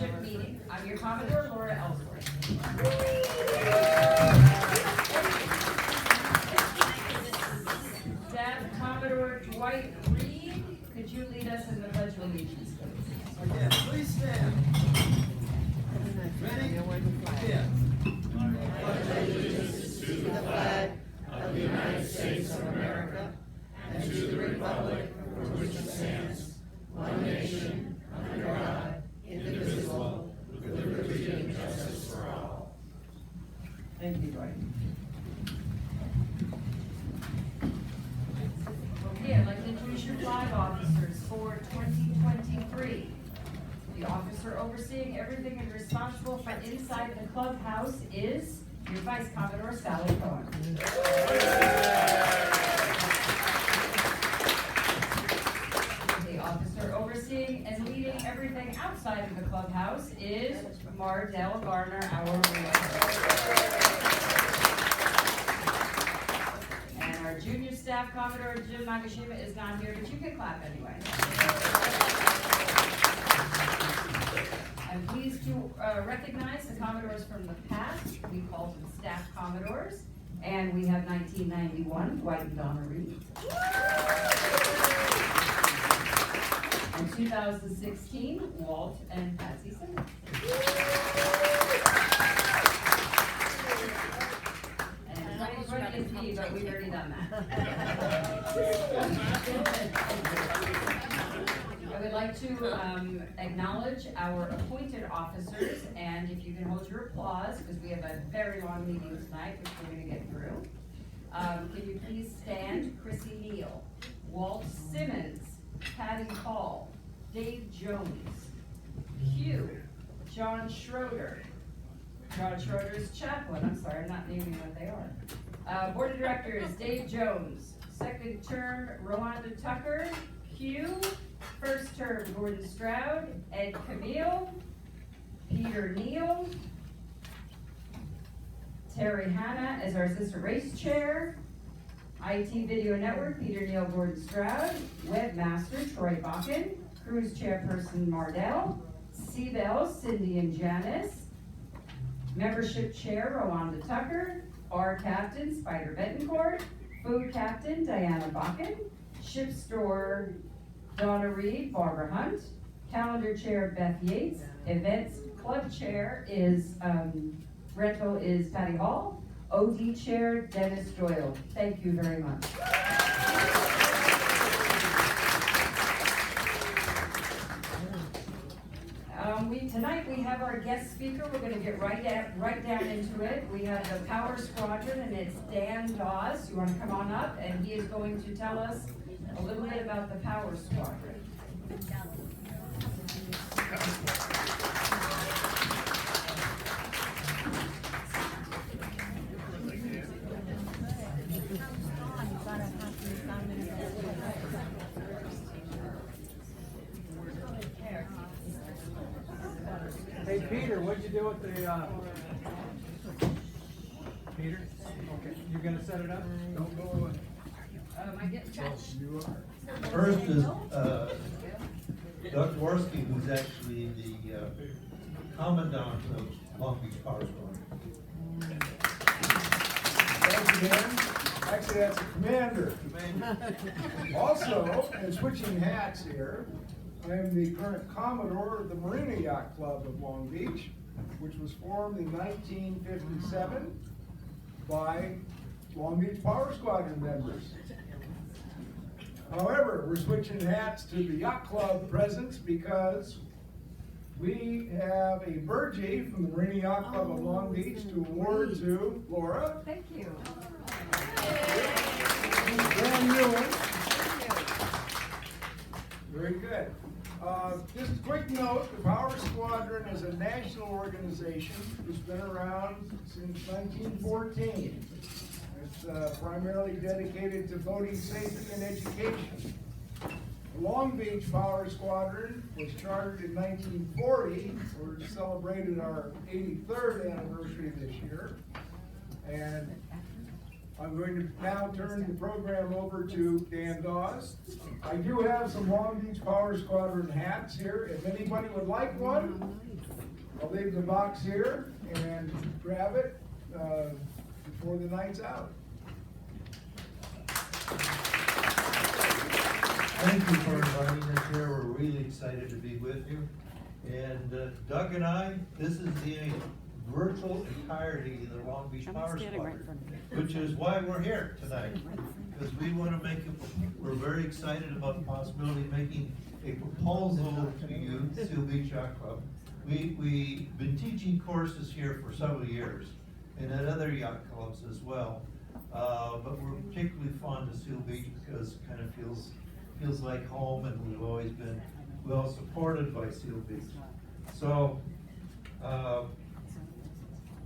membership meeting. I'm your Commodore, Laura Ellsworth. Staff Commodore Dwight Reed, could you lead us in the Pledge of Allegiance, please? Again, please stand. Ready? Yeah. Pledge allegiance to the flag of the United States of America and to the republic for which it stands, one nation, under God, indivisible, with liberty and justice for all. Thank you, Dwight. Okay, I'd like to introduce your flag officers for 2023. The officer overseeing everything and responsible for inside the clubhouse is your Vice Commodore Sally Cohen. The officer overseeing and leading everything outside of the clubhouse is Mardell Garner, our realtor. And our junior staff Commodore Jim Nagashima is not here, but you can clap anyway. I'm pleased to recognize the Commodores from the past. We called them staff Commodores. And we have 1991, Dwight and Donna Reed. And 2016, Walt and Patsy Simmons. And 2020 is me, but we've already done that. I would like to acknowledge our appointed officers, and if you can hold your applause, because we have a very long meeting tonight, which we're going to get through. Can you please stand? Chrissy Neal, Walt Simmons, Patty Hall, Dave Jones, Hugh, John Schroeder. John Schroeder's chaplain, I'm sorry, I'm not naming what they are. Board of Directors, Dave Jones. Second term, Rwanda Tucker, Hugh. First term, Gordon Stroud, Ed Camille, Peter Neal, Terry Hanna as our assistant race chair, IT Video Network, Peter Neal, Gordon Stroud, Webmaster, Troy Bakken, Cruise Chairperson, Mardell, C-Bell, Cindy and Janice, Membership Chair, Rwanda Tucker, Bar Captain, Spider Betancourt, Food Captain, Diana Bakken, Ship Store, Donna Reed, Barbara Hunt, Calendar Chair, Beth Yates, Events Club Chair is, rental is Patty Hall, OD Chair, Dennis Doyle. Thank you very much. Tonight we have our guest speaker. We're going to get right down into it. We have the Power Squadron, and it's Dan Dawes. You want to come on up, and he is going to tell us a little bit about the Power Squadron. Hey, Peter, what'd you do with the, Peter? Okay, you gonna set it up? Don't go away. Am I getting touched? You are. First is Doug Dworsky, who's actually the commandant of Long Beach Power Squadron. Thank you, Dan. Actually, that's a commander. Also, and switching hats here, I'm the current Commodore of the Marina Yacht Club of Long Beach, which was formed in 1957 by Long Beach Power Squadron members. However, we're switching hats to the Yacht Club presence because we have a Burgee from the Marina Yacht Club of Long Beach to award to Laura. Thank you. Brand new one. Very good. Just a quick note, the Power Squadron is a national organization. It's been around since 1914. It's primarily dedicated to boating safety and education. The Long Beach Power Squadron was chartered in 1940. We celebrated our 83rd anniversary this year. And I'm going to now turn the program over to Dan Dawes. I do have some Long Beach Power Squadron hats here. If anybody would like one, I'll leave the box here and grab it before the night's out. Thank you for inviting us here. We're really excited to be with you. And Doug and I, this is the virtual entirety of the Long Beach Power Squadron, which is why we're here tonight. Because we want to make we're very excited about the possibility of making a proposal to you, Seal Beach Yacht Club. We've been teaching courses here for several years and at other yacht clubs as well. But we're particularly fond of Seal Beach because it kind of feels like home, and we've always been well supported by Seal Beach. So,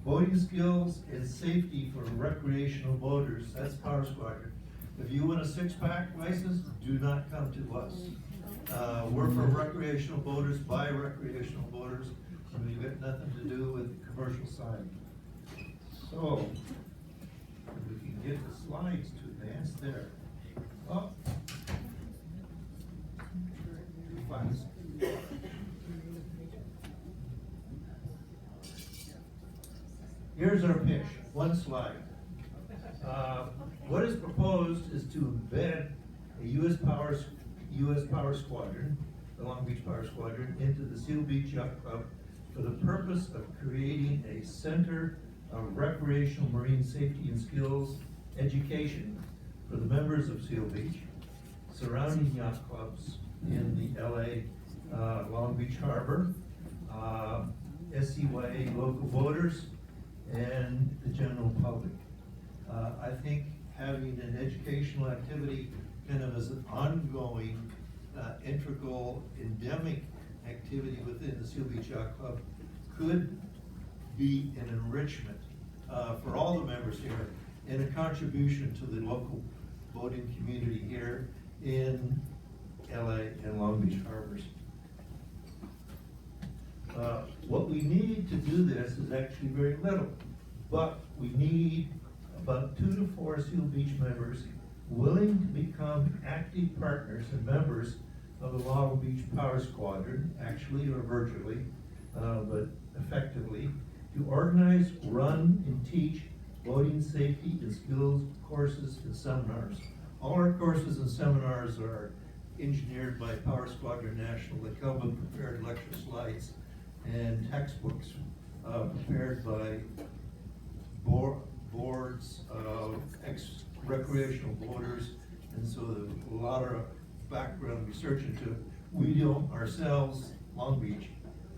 boating skills and safety for recreational boaters, that's Power Squadron. If you want a 6-pack license, do not come to us. We're for recreational boaters, by recreational boaters, and we've got nothing to do with commercial side. So, if we can get the slides to advance there. Oh. Too fast. Here's our pitch, one slide. What is proposed is to embed a U.S. Power Squadron, the Long Beach Power Squadron, into the Seal Beach Yacht Club for the purpose of creating a center of recreational marine safety and skills education for the members of Seal Beach, surrounding yacht clubs in the LA Long Beach Harbor, SCYA local voters, and the general public. I think having an educational activity kind of as an ongoing, integral, endemic activity within the Seal Beach Yacht Club could be an enrichment for all the members here and a contribution to the local boating community here in LA and Long Beach Harbors. What we need to do this is actually very little, but we need about 2 to 4 Seal Beach members willing to become active partners and members of the Long Beach Power Squadron, actually or virtually, but effectively, to organize, run, and teach boating safety and skills courses and seminars. All our courses and seminars are engineered by Power Squadron National. They come with prepared lecture slides and textbooks prepared by boards of ex-recreational boaters, and so there's a lot of background research into it. We don't ourselves, Long Beach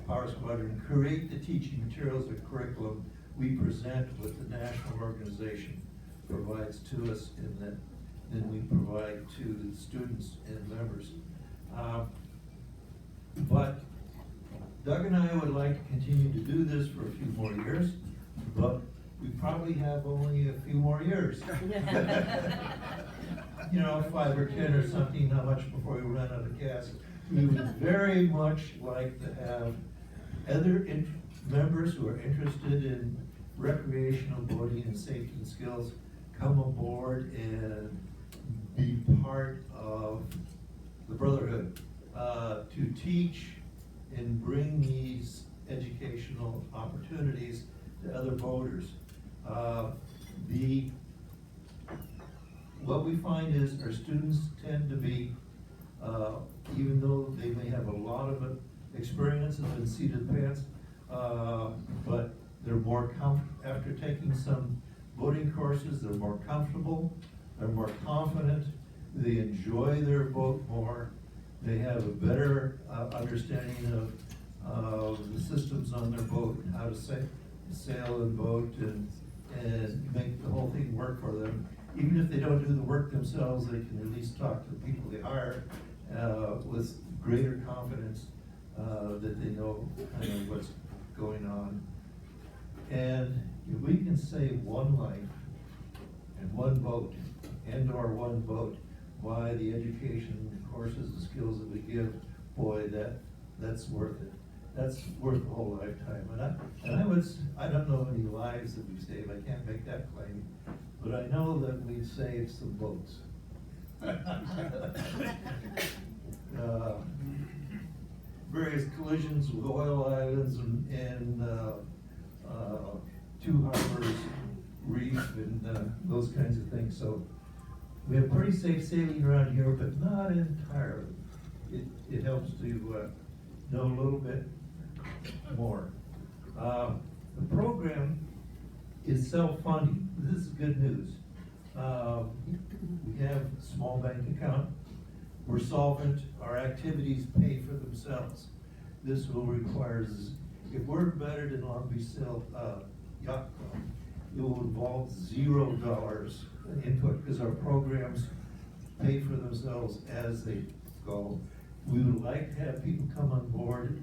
Power Squadron, create the teaching materials or curriculum. We present what the national organization provides to us, and then we provide to the students and members. But Doug and I would like to continue to do this for a few more years, but we probably have only a few more years. You know, 5 or 10 or something, not much before we run out of gas. We would very much like to have other members who are interested in recreational boating and safety and skills come aboard and be part of the Brotherhood, to teach and bring these educational opportunities to other boaters. What we find is our students tend to be, even though they may have a lot of experience and been seated pants, but they're more after taking some boating courses, they're more comfortable, they're more confident, they enjoy their boat more, they have a better understanding of the systems on their boat, and how to sail and boat and make the whole thing work for them. Even if they don't do the work themselves, they can at least talk to the people they hire with greater confidence that they know kind of what's going on. And if we can save one life and one boat, and/or one boat, by the education, courses, and skills that we give, boy, that's worth it. That's worth a whole lifetime. And I don't know how many lives that we save. I can't make that claim, but but I know that we'd save some boats. Various collisions with oil islands and Two Harbors Reef and those kinds of things. So we have pretty safe sailing around here, but not entirely. It helps to know a little bit more. The program is self-funding. This is good news. We have a small bank account. We're solvent. Our activities pay for themselves. This will require, if we're embedded in Long Beach Yacht Club, it will involve $0 input because our programs pay for themselves as they go. We would like to have people come on board,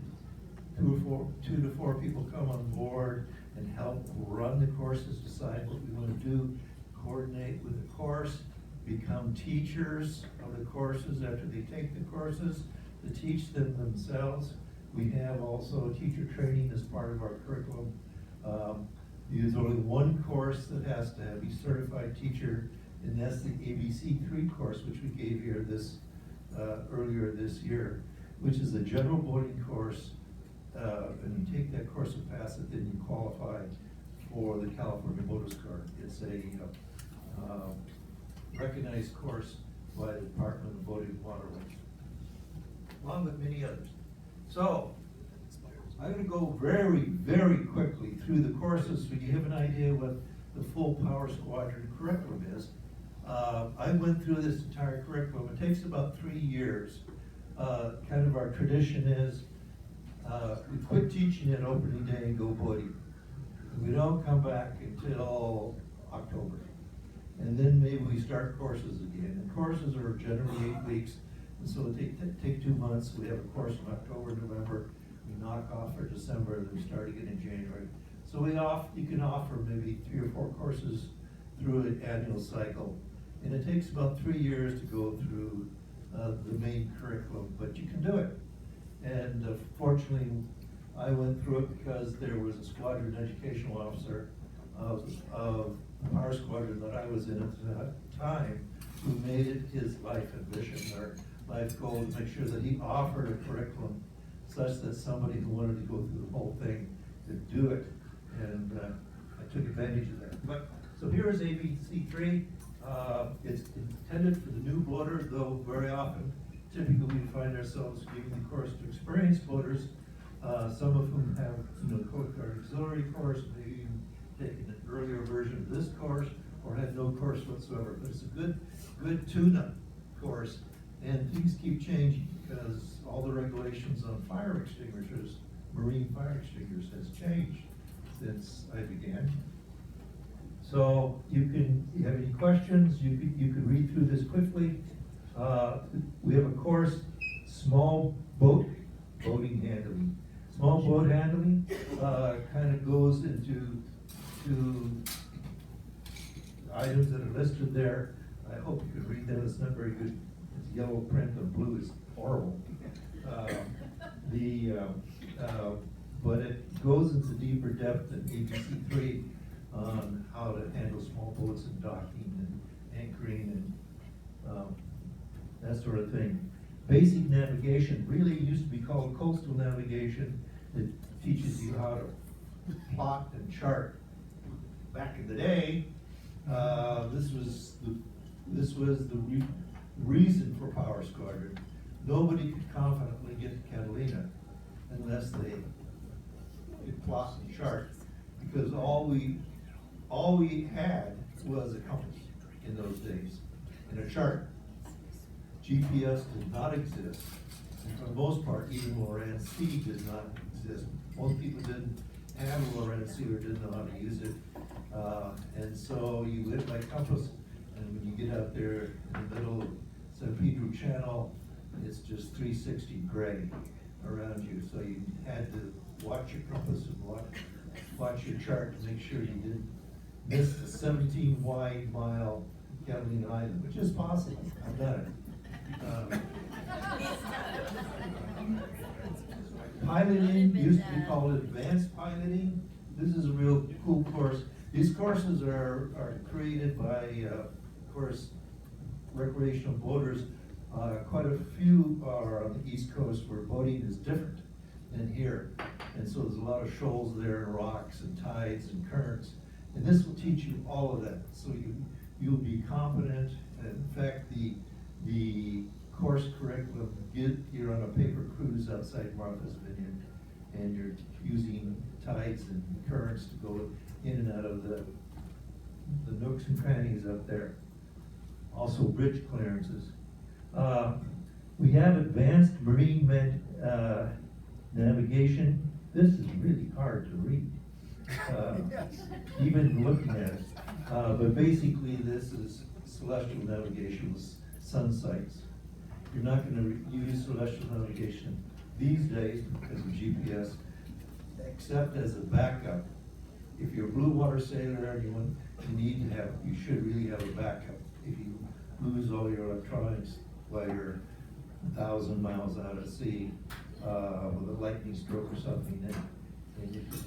2 to 4 people come on board and help run the courses, decide what we want to do, coordinate with the course, become teachers of the courses after they take the courses, to teach them themselves. We have also teacher training as part of our curriculum. There's only one course that has to be certified teacher, and that's the ABC3 course, which we gave here earlier this year, which is a general boating course. And you take that course and pass it, then you qualify for the California Boaters Card. It's a recognized course by the Department of Boating and Waterways, along with many others. So, I'm going to go very, very quickly through the courses so you have an idea what the full Power Squadron curriculum is. I went through this entire curriculum. It takes about 3 years. Kind of our tradition is we quit teaching at opening day and go boating. We don't come back until October. And then maybe we start courses again. And courses are generally 8 weeks. And so they take 2 months. We have a course in October, November. We knock off for December, and then we start again in January. So you can offer maybe 3 or 4 courses through an annual cycle. And it takes about 3 years to go through the main curriculum, but you can do it. And fortunately, I went through it because there was a squadron educational officer of our squadron that I was in at the time who made it his life ambition or life goal to make sure that he offered a curriculum such that somebody who wanted to go through the whole thing could do it. And I took advantage of that. But so here is ABC3. It's intended for the new boater, though very often, typically we find ourselves giving the course to experienced boaters, some of whom have, the Coast Guard Auxiliary course, maybe taken an earlier version of this course, or had no course whatsoever. But it's a good tune-up course, and things keep changing because all the regulations on fire extinguishers, marine fire extinguishers, has changed since I began. So you have any questions, you could read through this quickly. We have a course, small boating handling. Small boat handling kind of goes into items that are listed there. I hope you can read that. It's not very good. It's yellow print on blue is horrible. But it goes into deeper depth than ABC3 on how to handle small boats and docking and anchoring and that sort of thing. Basic navigation really used to be called coastal navigation. It teaches you how to plot and chart. Back in the day, this was the reason for Power Squadron. Nobody could confidently get to Catalina unless they could plot and chart, because all we had was a compass in those days and a chart. GPS did not exist, and for the most part, even Loran C did not exist. Most people didn't have Loran C or didn't know how to use it, and so you went by compass. And when you get out there in the middle of San Pedro Channel, it's just 360 gray around you. So you had to watch your compass and watch your chart to make sure you didn't miss the 17 wide mile Catalina Island, which is possible. I've done it. Piloting used to be called advanced piloting. This is a real cool course. These courses are created by, of course, recreational boaters. Quite a few are on the East Coast where boating is different than here. And so there's a lot of shoals there, and rocks and tides and currents. And this will teach you all of that. So you'll be competent. In fact, the course curriculum, you're on a paper cruise outside Martha's Vineyard, and you're using tides and currents to go in and out of the nooks and crannies up there. Also bridge clearances. We have advanced marine navigation. This is really hard to read, Yes. even looking at it. But basically, this is celestial navigation with sun sights. You're not going to use celestial navigation these days because of GPS, except as a backup. If you're a blue water sailor and you should really have a backup. If you lose all your electronics while you're 1,000 miles out at sea with a lightning stroke or something, then you can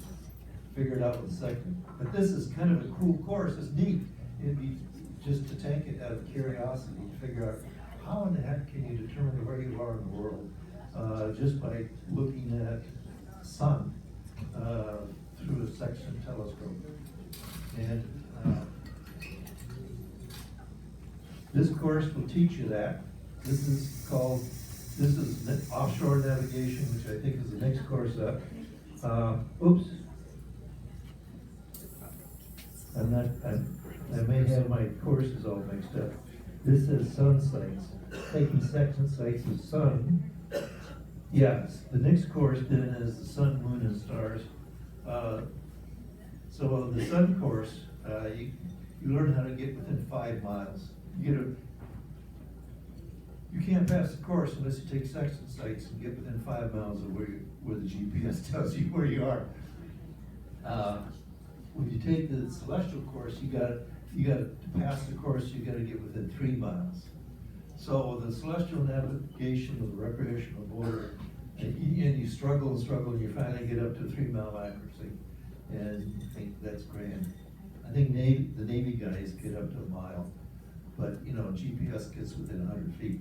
figure it out in a second. But this is kind of a cool course. It's neat. It'd be just to take it out of curiosity to figure out how in the heck can you determine where you are in the world just by looking at sun through a section telescope. And this course will teach you that. This is offshore navigation, which I think is the next course up. Oops. I may have my courses all mixed up. This is sun sights, taking section sights of sun. Yes, the next course then is the sun, moon, and stars. So the sun course, you learn how to get within 5 miles. You can't pass the course unless you take section sights and get within 5 miles of where the GPS tells you where you are. When you take the celestial course, you got to pass the course. You got to get within 3 miles. So the celestial navigation of the recreational boater, and you struggle and struggle, and you finally get up to 3 mile accuracy, and you think that's grand. I think the Navy guys get up to 1 mile, but GPS gets within 100 feet.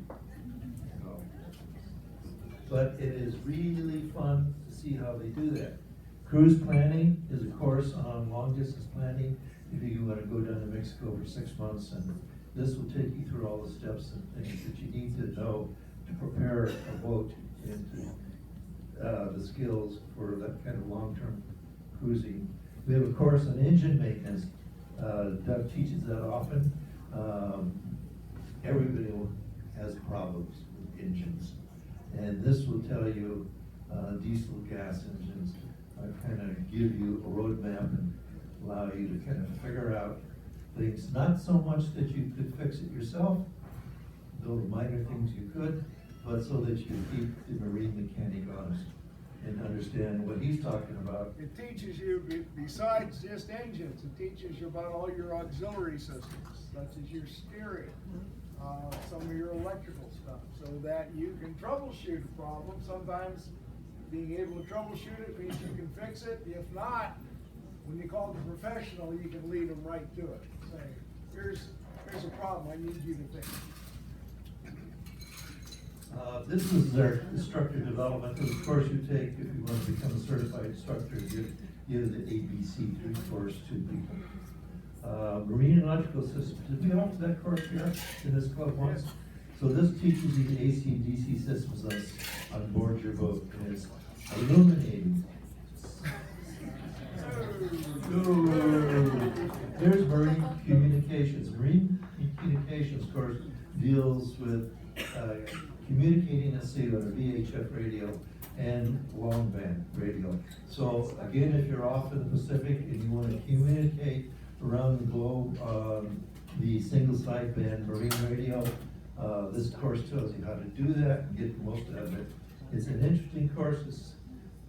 So, but it is really fun to see how they do that. Cruise planning is a course on long distance planning. If you want to go down to Mexico for 6 months, and this will take you through all the steps and things that you need to know to prepare a boat into the skills for that kind of long-term cruising. We have a course on engine maintenance. Doug teaches that often. Everybody has problems with engines, and this will tell you diesel gas engines kind of give you a roadmap and allow you to kind of figure out things, not so much that you could fix it yourself, though minor things you could, but so that you keep the marine mechanic honest and understand what he's talking about. It teaches you, besides just engines, it teaches you about all your auxiliary systems, such as your steering, some of your electrical stuff, so that you can troubleshoot a problem. Sometimes being able to troubleshoot it means you can fix it. If not, when you call the professional, you can lead them right to it. Say, here's a problem, I need you to fix it. This is their instructor development. Of course, you take, if you want to become a certified instructor, you give the ABC course to people. Marine and electrical systems. Did we offer that course here in this club once? Yes. So this teaches you the AC and DC systems on board your boat, and it's illuminating. There's marine communications. Marine communications course deals with communicating at sea on a VHF radio and long band radio. So again, if you're off in the Pacific and you want to communicate around the globe on the single sideband marine radio, this course tells you how to do that and get the most out of it. It's an interesting course. It's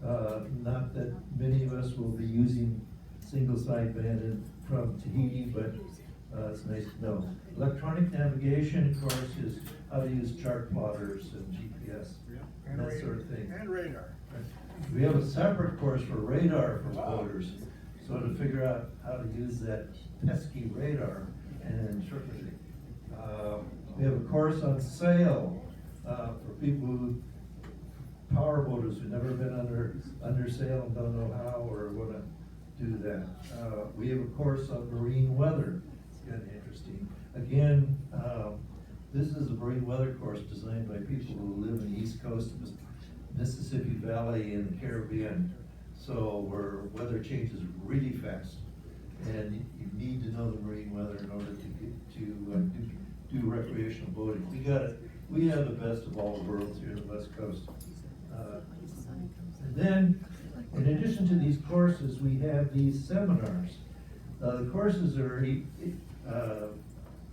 not that many of us will be using single sideband from Tahiti, but it's nice to know. Electronic navigation, of course, is how to use chart plotters and GPS and that sort of thing. And radar. We have a separate course for radar for Wow. boaters. So to figure out how to use that pesky radar and interpret it. We have a course on sail, for people who, power boaters who've never been under sail and don't know how or wanna do that. We have a course on marine weather. It's kind of interesting. Again, this is a marine weather course designed by people who live in the East Coast of Mississippi Valley and the Caribbean. So where weather changes really fast. And you need to know the marine weather in order to do recreational boating. We have the best of all worlds here in the West Coast. And then, in addition to these courses, we have these seminars. The courses are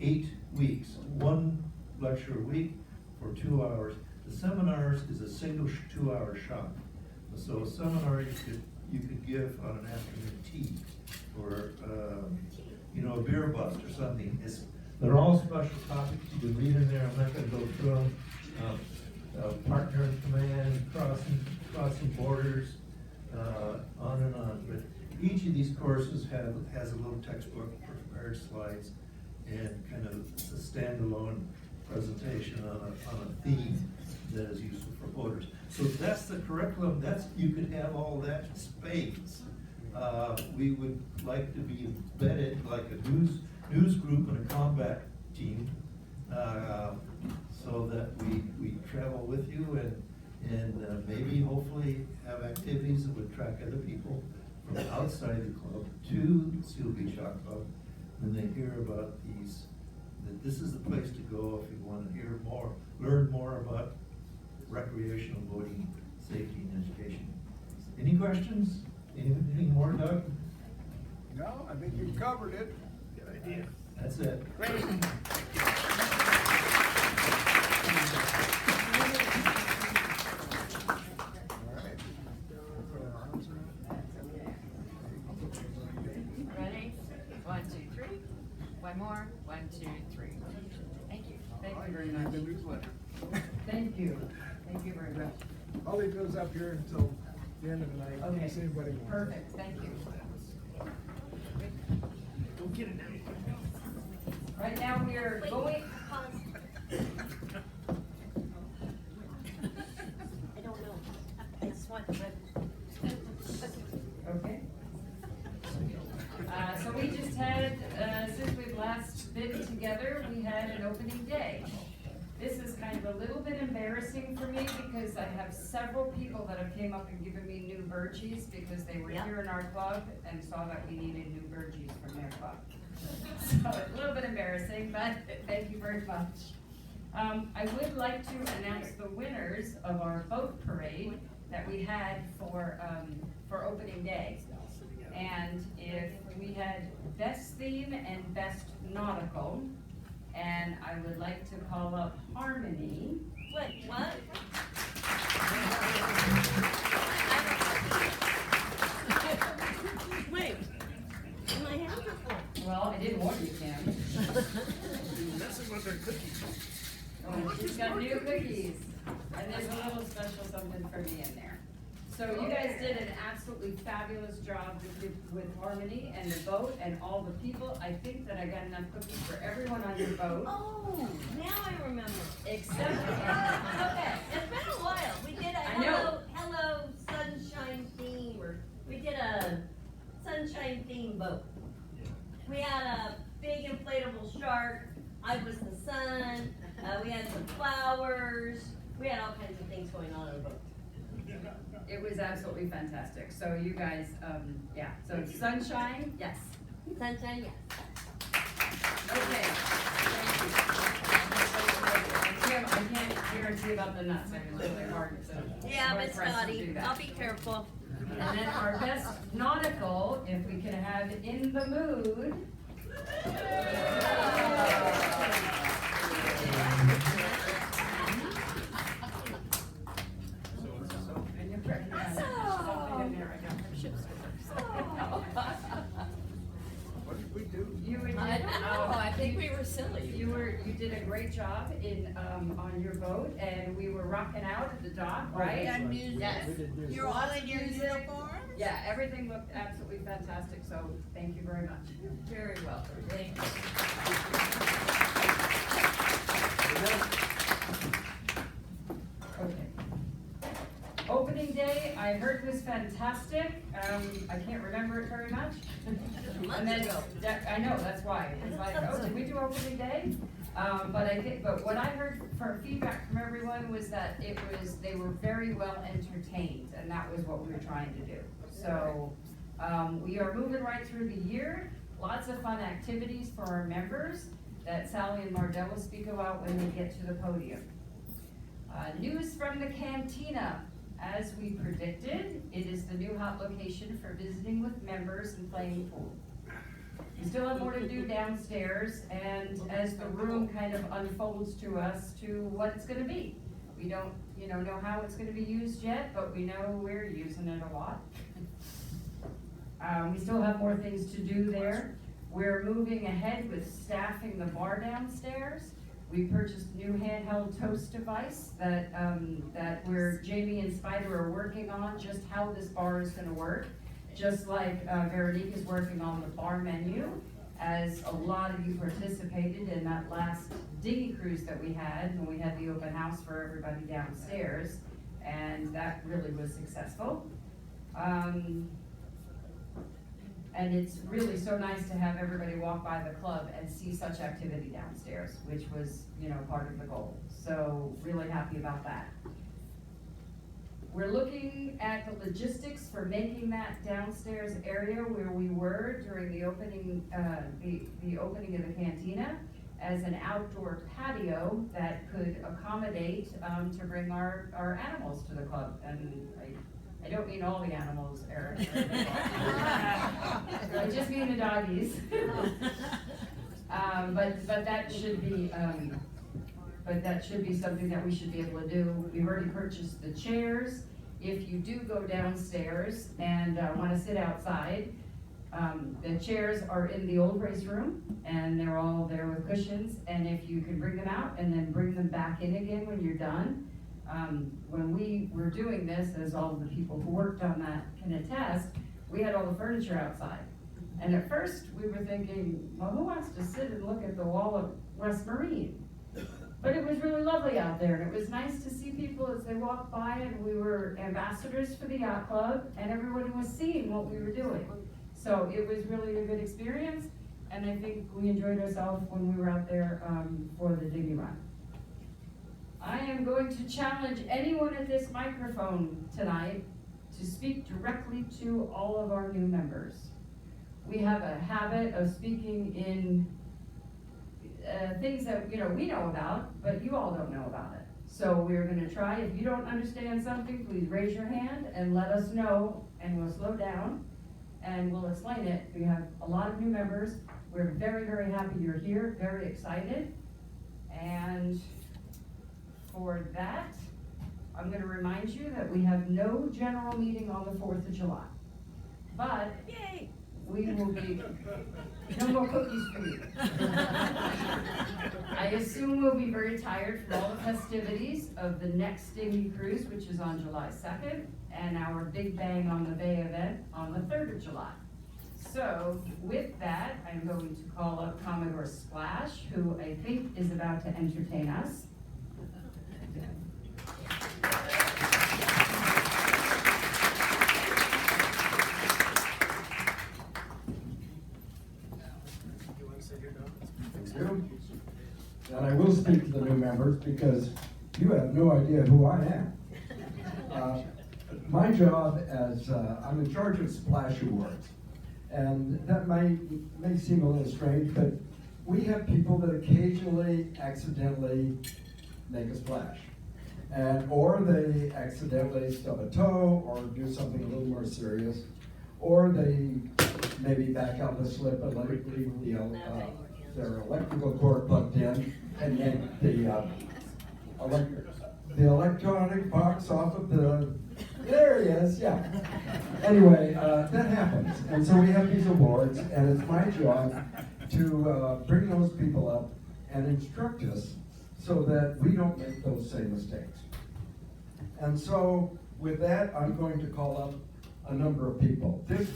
8 weeks, 1 lecture a week for 2 hours. The seminars is a single 2-hour shot. So a seminar you could give on an afternoon tea or a beer bust or something. They're all special topics. You can read in there. I'm not going to go through them. Partner in command, crossing borders, on and on. But each of these courses has a little textbook, prepared slides, and kind of a standalone presentation on a theme that is useful for boaters. So that's the curriculum. You could have all that in spades. We would like to be embedded like a news group and a combat team, so that we travel with you and maybe hopefully have activities that would attract other people from outside the club to Seal Beach Yacht Club when they hear about that this is the place to go if you want to learn more about recreational boating, safety, and education. Any questions? Anything more, Doug? No, I think you've covered it. Good idea. That's it. Ready? 1, 2, 3. One more. 1, 2, 3. Thank you. Thank you very much. The newsletter. Thank you. Thank you very much. I'll leave those up here until the end of the night, in Okay. case anybody wants. Perfect. Thank you. Go get it now. Right now we are going. I don't know. I just want to. Okay. So we just had, since we've last been together, we had an opening day. This is kind of a little bit embarrassing for me because I have several people that have came up and given me new Birchies because they were Yep. here in our club and saw that we needed new Birchies from their club. So a little bit embarrassing, but thank you very much. I would like to announce the winners of our boat parade that we had for opening day. And if we had best theme and best nautical, and I would like to call up Harmony. Wait, what? Wait, my hands are full. Well, I did warn you, Kim. Messing with their cookies. Oh, she's got new cookies, and there's a little special something for me in there. So you guys did an absolutely fabulous job with Harmony and the boat and all the people. I think that I got enough cookies for everyone on your boat, Oh, now I remember. except Okay, it's been a while. We did a I know. hello sunshine theme, or we did a sunshine theme boat. We had a big inflatable shark. I was the sun. We had some flowers. We had all kinds of things going on the boat. it was absolutely fantastic. So you guys, yeah, so sunshine, yes. Sunshine, yes. Okay. Thank you. I can't guarantee about the nuts, it was really hard to. Yeah, hard Miss for us to Scotty, do that. I'll be careful. And then our best nautical, if we can have in the mood. And you're pretty nice. Something in there, I know. What did we do? You would. I don't know, I think we were was silly. You did a great job in, on your boat, and we were rocking out at the dock, right? That's right. music. Yes. We did music. You're all in your uniforms? Yeah, everything looked absolutely fantastic, so thank you very much. Very welcome, thank you. Okay. Opening day, I heard was fantastic. I can't remember it very much. And then, I know, that's why. It's like, oh, did we do opening day? But what I heard for feedback from everyone was that they were very well entertained, and that was what we were trying to do. So, we are moving right through the year. Lots of fun activities for our members that Sally and Mardell will speak about when they get to the podium. News from the Cantina. As we predicted, it is the new hot location for visiting with members and playing pool. We still have more to do downstairs, and as the room kind of unfolds to us to what it's gonna be. We don't, know how it's gonna be used yet, but we know we're using it a lot. We still have more things to do there. We're moving ahead with staffing the bar downstairs. We purchased a new handheld toast device that where Jamie and Spider are working on just how this bar is gonna work. Just like Veronique is working on the bar menu, as a lot of you participated in that last dinghy cruise that we had, when we had the open house for everybody downstairs, and that really was successful. And it's really so nice to have everybody walk by the club and see such activity downstairs, which was, part of the goal. So really happy about that. We're looking at the logistics for making that downstairs area where we were during the opening, the opening of the cantina as an outdoor patio that could accommodate, to bring our animals to the club. And I don't mean all the animals, Eric. I just mean the doggies. But that should be something that we should be able to do. We've already purchased the chairs. If you do go downstairs and wanna sit outside, the chairs are in the old race room, and they're all there with cushions. And if you can bring them out and then bring them back in again when you're done. When we were doing this, as all the people who worked on that can attest, we had all the furniture outside. And at first, we were thinking, well, who wants to sit and look at the wall of West Marine? But it was really lovely out there, and it was nice to see people as they walked by, and we were ambassadors for the yacht club, and everybody was seeing what we were doing. So it was really a good experience, and I think we enjoyed ourselves when we were out there for the dinghy run. I am going to challenge anyone at this microphone tonight to speak directly to all of our new members. We have a habit of speaking in things that we know about, but you all don't know about it. So we're gonna try, if you don't understand something, please raise your hand and let us know, and we'll slow down and we'll explain it. We have a lot of new members. We're very, very happy you're here, very excited. And for that, I'm gonna remind you that we have no general meeting on the 4th of July. But Yay! we will be, no more cookies for you. I assume we'll be very tired from all the festivities of the next dinghy cruise, which is on July 2nd, and our Big Bang on the Bay event on the 3rd of July. So with that, I'm going to call up Commodore Splash, who I think is about to entertain us. Thank you. And I will speak to the new members because you have no idea who I am. My job as, I'm in charge of Splash Awards. And that may seem a little strange, but we have people that occasionally accidentally make a splash. Or they accidentally stub a toe or do something a little more serious. Or they maybe back out the slip and let it leave their electrical cord plugged in and yank the electronic box off of the, there he is, yeah. Anyway, that happens. And so we have these awards, and it's my job to bring those people up and instruct us so that we don't make those same mistakes. And so with that, I'm going to call up a number of people. This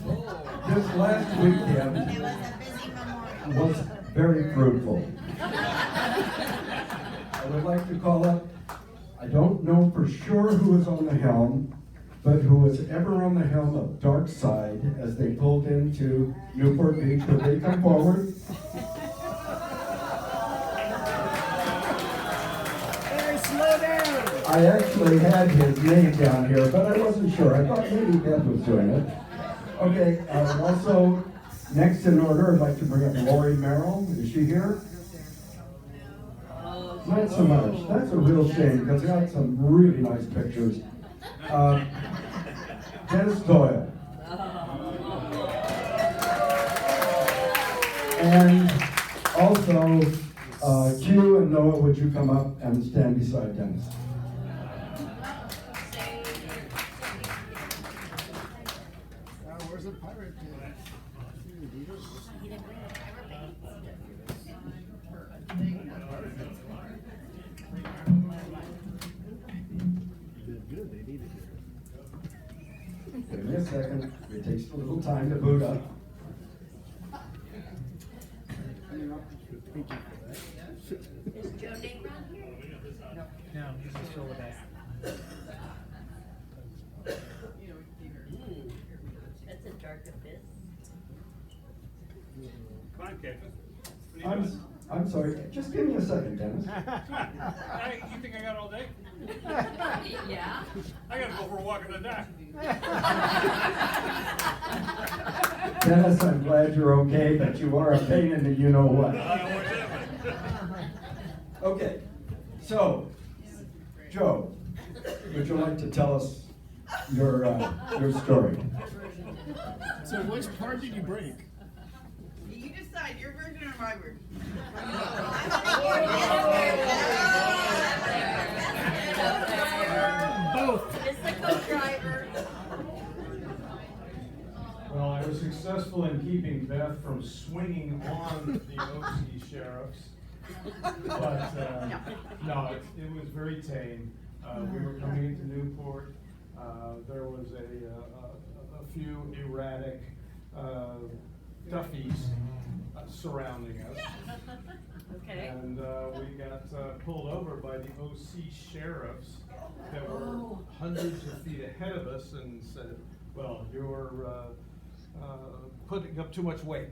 last weekend It was a busy memorial. was very fruitful. I would like to call up, I don't know for sure who was on the helm, but who was ever on the helm of Dark Side as they pulled into Newport Beach. Would they come forward? Hey, slow down. I actually had his name down here, but I wasn't sure. I thought maybe Beth was doing it. Okay, also, next in order, I'd like to bring up Lori Merrill. Is she here? Not so much. That's a real shame, because I got some really nice pictures. Dennis Doyle. And also, Q and Noah, would you come up and stand beside Dennis? Where's the pirate? Give me a second. It takes a little time to boot up. Is Joe Nate around here? No, this is still with us. That's a dark abyss. Come on, Captain. I'm sorry. Just give me a second, Dennis. Hey, you think I got all day? Yeah? I gotta go for a walk in the dock. Dennis, I'm glad you're okay, but you are a pain in the you-know-what. I don't want that. Okay, so, Joe, would you like to tell us your story? So which part did you break? You decide, your version or my version? Both. It's the co-driver. Well, I was successful in keeping Beth from swinging on the OC sheriffs. But, no, it was very tame. We were coming into Newport. There was a few erratic duffies surrounding us. Okay. And we got pulled over by the OC sheriffs that were hundreds of feet ahead of us and said, well, you're putting up too much weight.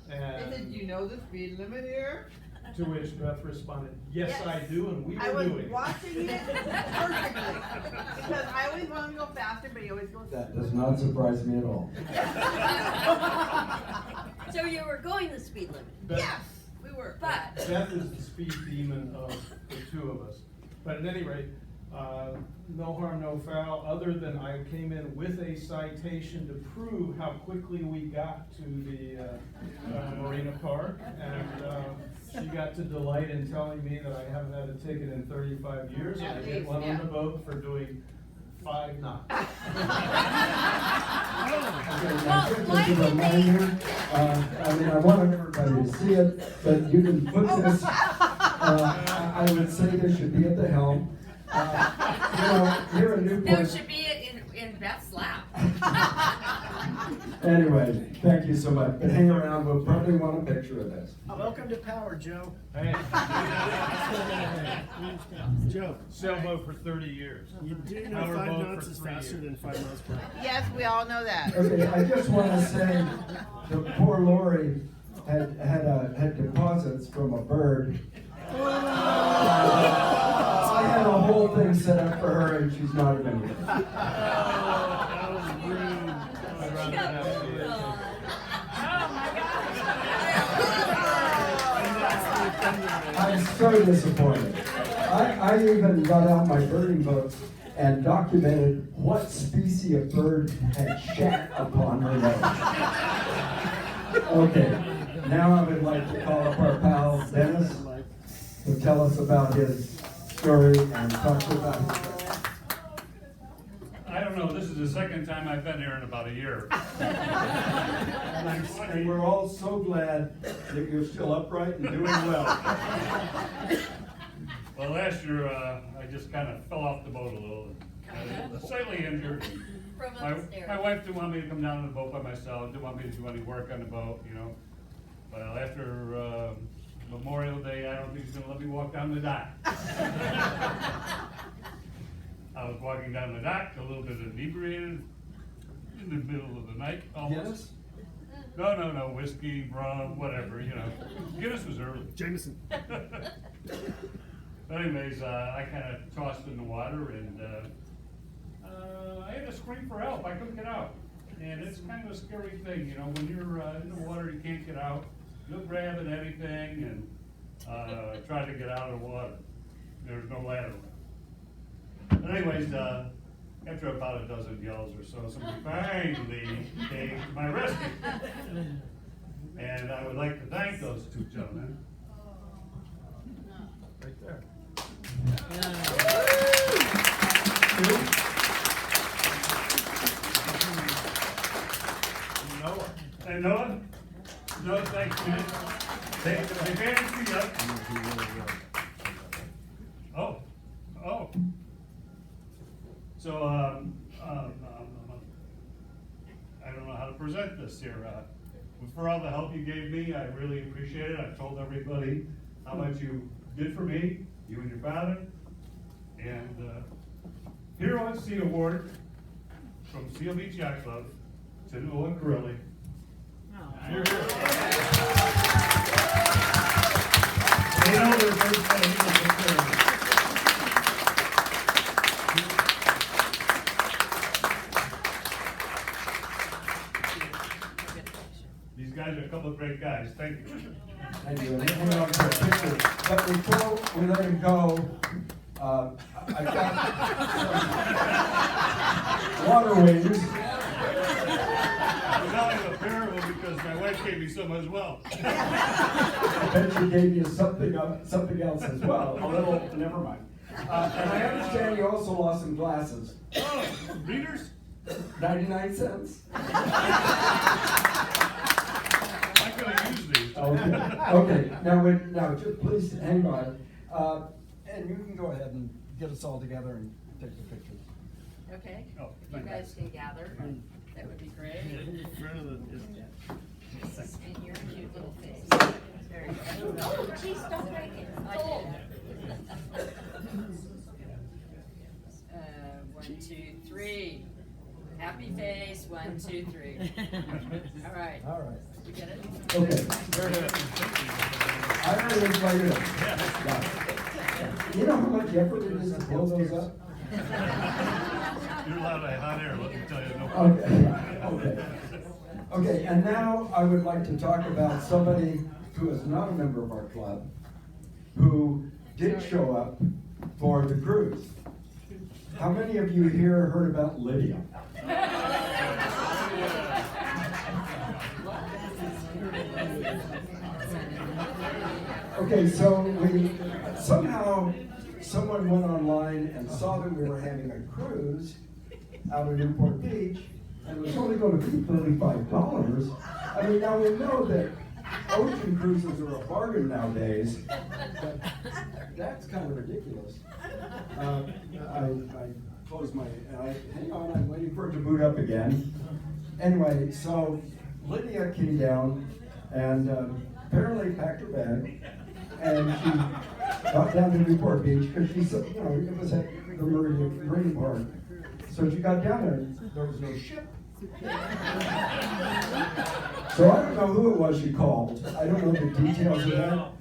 Did And you know the speed limit here? to which Beth responded, yes, I do, and we I were was doing it. watching it perfectly, because I always want to go faster, but he always goes. That does not surprise me at all. So you were going the speed limit, Beth- Yes, we were. but Beth is the speed demon of the two of us. But at any rate, no harm, no foul, other than I came in with a citation to prove how quickly we got to the Marina Park. And she got to delight in telling me that I haven't had a ticket in 35 years. And I did one on the boat for doing 5 knots. Okay, now, just as a reminder, I mean, I wanted everybody to see it, but you can put this, I would say this should be at the helm. You know, here in Newport. No, it should be in Beth's lap. Anyway, thank you so much. But hang around, we'll probably want a picture of this. Welcome to power, Joe. Hey, Joe, sailboat for 30 years. you do know Power 5 boat knots for is 3 faster years. than 5 miles per hour. Yes, we all know that. Okay, I just want to say, the poor Lori had deposits from a bird. I had a whole thing set up for her and she's not even here. I'd rather have the, I'm so disappointed. I even got out my birding book and documented what species of bird had shat upon her nose. Okay, now I would like to call up our pal Dennis to tell us about his story and talk about his. I don't know, this is the second time I've been here in about a year. And we're all so glad that you're still upright and doing well. Well, last year, I just kind of fell off the boat a little. Slightly injured. From My upstairs. wife didn't want me to come down on the boat by myself, didn't want me to do any work on the boat, you know. Well, after Memorial Day, I don't think he's gonna let me walk down the dock. I was walking down the dock, a little bit inebriated, in the middle of the night, almost. Guinness? No, whiskey, rum, whatever, you know. Guinness was early. Jameson. But anyways, I kind of tossed in the water and I had to scream for help. I couldn't get out. And it's kind of a scary thing, you know, when you're in the water, you can't get out. You'll grab at anything and try to get out of the water. There's no ladder. But anyways, after about a dozen yells or so, somebody finally came to my rescue. And I would like to thank those two gentlemen. Right there. Noah. And Noah? Noah, thanks, man. They bandaged me up. Oh. So, I don't know how to present this here. For all the help you gave me, I really appreciate it. I've told everybody how much you did for me, you and your father. And Hero at Sea Award from Seal Beach Yacht Club to Noah Corelli. You're here. They know their first thing. These guys are a couple of great guys. Thank you. Thank you. And hang on for a picture. But before we let him go, I've got some water wings. It's not even apparent because my wife gave me some as well. I bet she gave you something else as well. A little, never mind. And I understand you also lost some glasses. Oh, readers? 99 cents. I could have used these. Okay. Now, just please hang on. And you can go ahead and get us all together and take the pictures. Okay, Oh, you thank guys can gather, that would be great. In your cute little face. Very good. Oh, geez, don't break it. I It's old. did. 1, 2, 3. Happy face, 1, 2, 3. All right. All right. You get it? Okay. I already invited him. Yeah. You know how much effort it is to blow those up? You're allowed to have hot air, let me tell you. No. Okay. Okay, and now I would like to talk about somebody who is not a member of our club, who did show up for the cruise. How many of you here heard about Lydia? Okay, so someone went online and saw that we were having a cruise out of Newport Beach, and it was only going to be $35. I mean, now we know that ocean cruises are a bargain nowadays, but that's kind of ridiculous. I closed my, hang on, I'm waiting for it to boot up again. Anyway, so Lydia came down and apparently packed her bag, and she got down to Newport Beach because she said, you know, it was at the Marine Park. So she got down there, and there was no ship. So I don't know who it was she called. I don't know the details of that.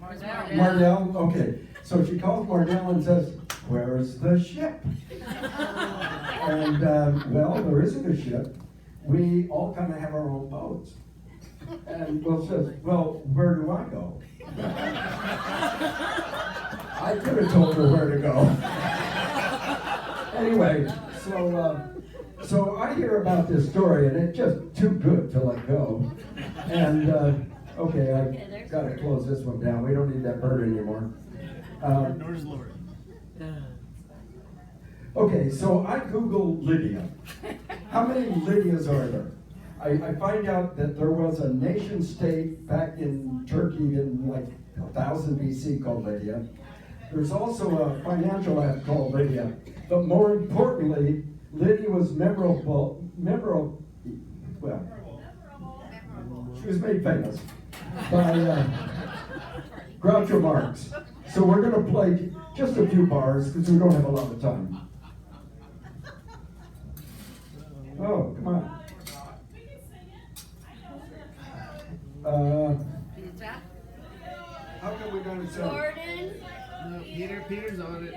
Mardell? Okay. So she calls Mardell and says, "Where's the ship?" And, well, there isn't a ship. We all kind of have our own boats. And Will says, "Well, where do I go?" I could have told her where to go. Anyway, so I hear about this story, and it's just too good to let go. And, okay, I gotta close this one down. We don't need that bird anymore. Where's Lori? Okay, so I Googled Lydia. How many Lydias are there? I find out that there was a nation state back in Turkey in like 1000 BC called Lydia. There's also a financial app called Lydia. But more importantly, Lydia was memorable, well, she was made famous by Groucho Marx. So we're going to play just a few bars because we don't have a lot of time. Oh, come on. How come we gonna say? Jordan? No, Peter's on it.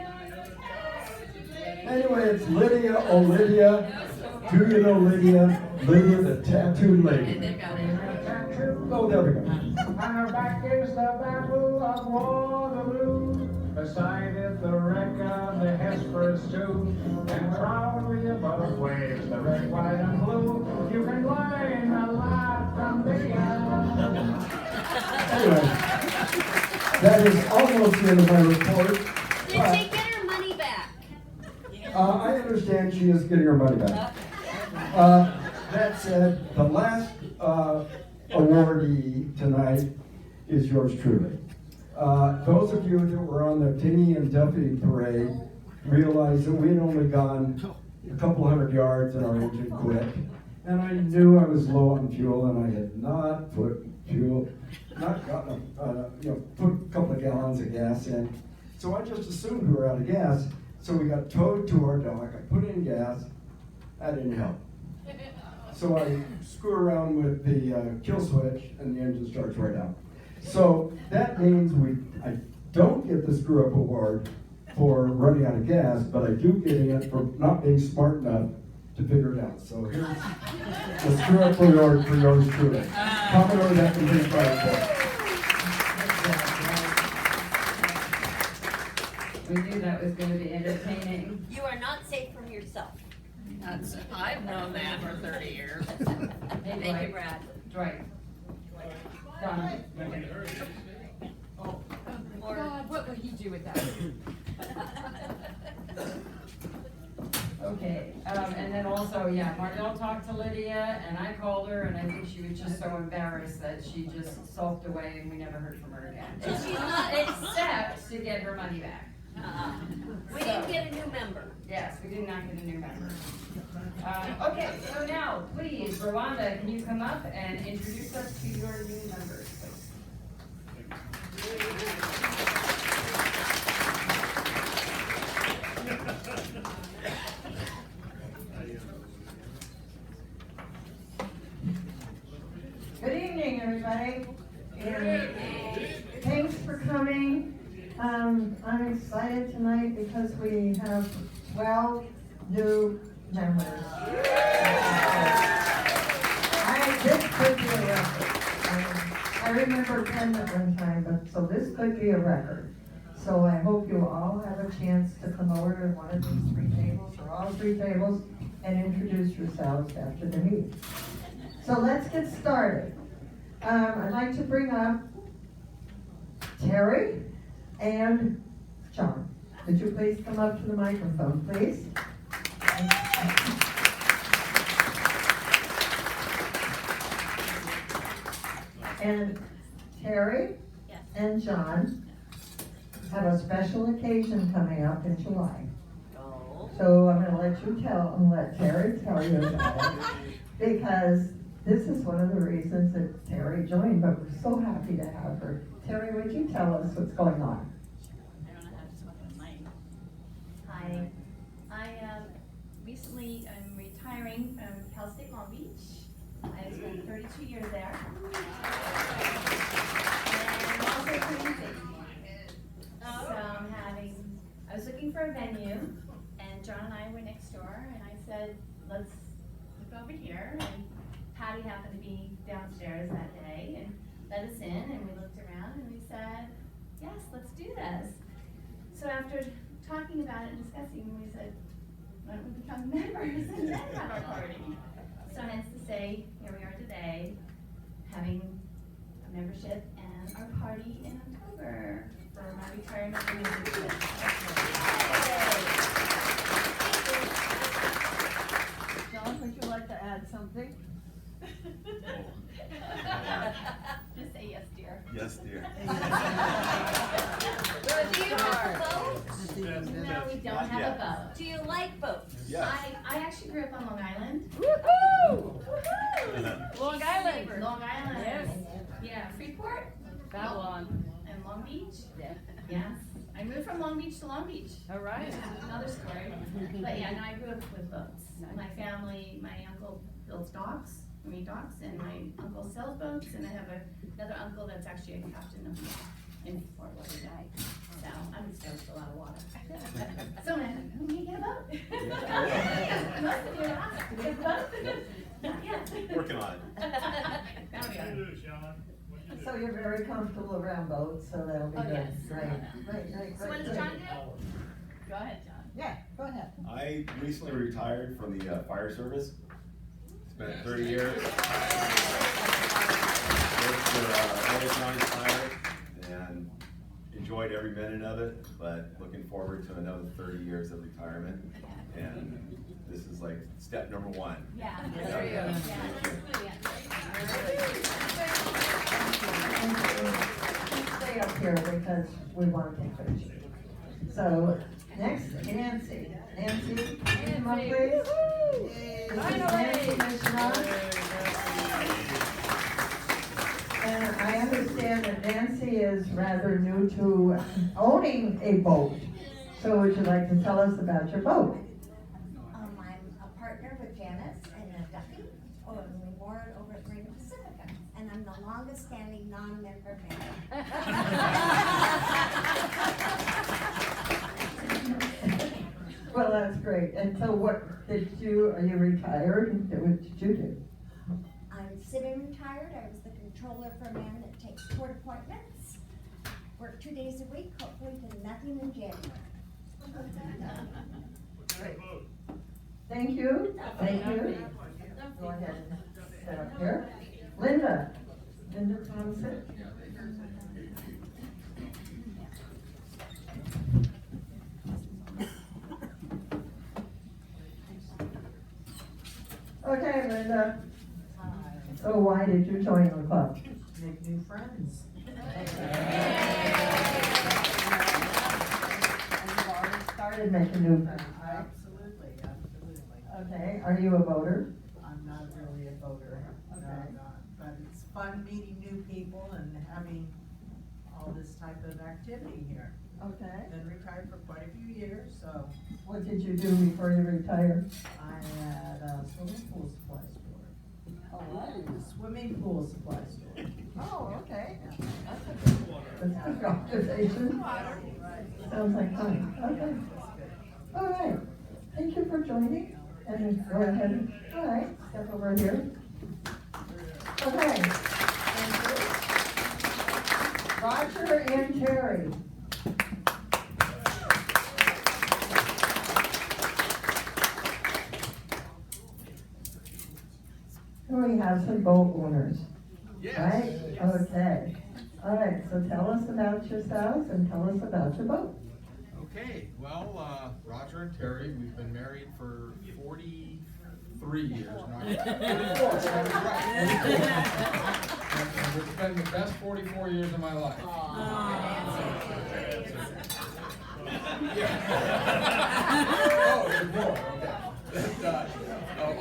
Anyway, it's Lydia, oh Lydia. Do you know Lydia? Lydia the tattooed lady. Oh, there we go. Our back is the Battle of Waterloo. Beside it, the wreck of the Hesperus too. And proudly above waves the red, white, and blue. You can learn a lot from the Anyway, that is almost the end of my report. Did but, she get her money back? I understand she is getting her money back. That said, the last awardee tonight is yours truly. Those of you that were on the Tinny and Duffy parade realized that we had only gone a couple hundred yards and our engine quit. And I knew I was low on fuel and I had not put gotten put a couple of gallons of gas in. So I just assumed we were out of gas. So we got towed to our dock. I put in gas. That didn't help. So I screw around with the kill switch and the engine starts right out. So that means I don't get the screw up award for running out of gas, but I do get it for not being smart enough to figure it out. So here's the screw up award for yours truly. Commodore, that can be right. We knew that was gonna be entertaining. You are not safe from yourself. I've known that for 30 years. Hey, Thank Dwight. you, Brad. Dwight. Donna. Or- God, what would he do with that? Okay, and then also, yeah, Mardell talked to Lydia, and I called her, and I think she was just so embarrassed that she just sulked away, and we never heard from her again. And she's not- Except to get her money back. We didn't get a new member. Yes, we did not get a new member. Okay, so now, please, Rwanda, can you come up and introduce us to your new members, please? Good evening, everybody. And thanks for coming. I'm excited tonight because we have 12 new members. This could be a record. I remember 10 at one time, but so this could be a record. So I hope you all have a chance to come over to one of these three tables or all three tables and introduce yourselves after the meeting. So let's get started. I'd like to bring up Terry and John. Would you please come up to the microphone, please? And Terry Yes. and John have a special occasion coming up in July. Oh. So I'm gonna let Terry tell you about it, because this is one of the reasons that Terry joined, but we're so happy to have her. Terry, would you tell us what's going on? I don't know how to talk on mic. Hi. Recently, I'm retiring from Cal State Long Beach. I spent 32 years there. And also turning 60. So I was looking for a venue, and John and I were next door, and I said, let's look over here. And Patty happened to be downstairs that day and let us in, and we looked around and we said, yes, let's do this. So after talking about it and discussing, we said, why don't we become members and then have our party? So hence to say, here we are today, having a membership and our party in October for my retirement. Do you like boats? I actually grew up on Long Island. Long Island. Long Island. Yes. Yeah, Freeport. Babylon. And Long Beach. Yeah. Yes. I moved from Long Beach to Long Beach. All right. Another story. But yeah, no, I grew up with boats. My family, my uncle builds docks, and my uncle sells boats, and I have another uncle that's actually a captain of in Fort Lauderdale. So I'm exposed to a lot of water. So man, who can get a boat? Most of you are asked to get a boat. Not yet. Working on it. Now we are. So you're very comfortable around boats, so that'll be Oh, good. yes. Great. So what does John do? Go ahead, John. Yeah, go ahead. I recently retired from the fire service. Spent 30 years. Worked for LA County Fire and enjoyed every minute of it, but looking forward to another 30 years of retirement. And this is like step number one. Yeah. There you go. Stay up here because we want to take pictures. So, next, Nancy. Nancy, come up please. This is Nancy Mishra. And I understand that Nancy is rather new to owning a boat. So would you like to tell us about your boat? I'm a partner with Janice and Duffy, we moored over at Marina Pacifica, and I'm the longest standing non-member member. Well, that's great. And so are you retired? What did you do? I'm semi-retired. I was the controller for a man that takes court appointments. Work 2 days a week, hopefully to nothing in January. Great. Thank you. Thank you. Go ahead and sit up here. Linda Thompson. Okay, Linda. So why did you join the club? Make new friends. You've already started making new friends, right? Absolutely. Okay, are you a voter? I'm not really a voter, no, Okay. I'm not. But it's fun meeting new people and having all this type of activity here. Okay. Been retired for quite a few years, so What did you do before you retired? I had a swimming pool supply store. Oh, what? Swimming pool supply store. Oh, okay. Yeah. That's a good observation. Sounds like fun. Okay. All right. Thank you for joining. And go ahead. All right. Step over here. Okay. Thank you. Roger and Terry. Here we have some boat owners. Right? Okay. All right, so tell us about yourselves and tell us about your boat. Okay, well, Roger and Terry, we've been married for 43 years now. 44, so I was right. And it's been the best 44 years of my life. Oh, there's more, okay.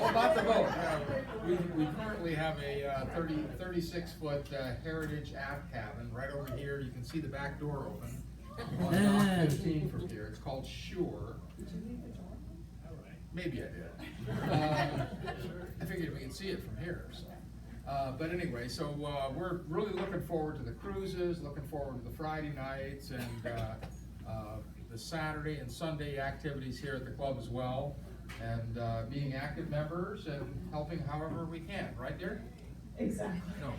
About the boat, we currently have a 36-foot Heritage aft cabin right over here. You can see the back door open. On dock 15 from here. It's called Shore. Maybe I did. I figured we could see it from here. So. But anyway, so we're really looking forward to the cruises, looking forward to the Friday nights, and the Saturday and Sunday activities here at the club as well, and being active members and helping however we can. Right, dear? Exactly. No.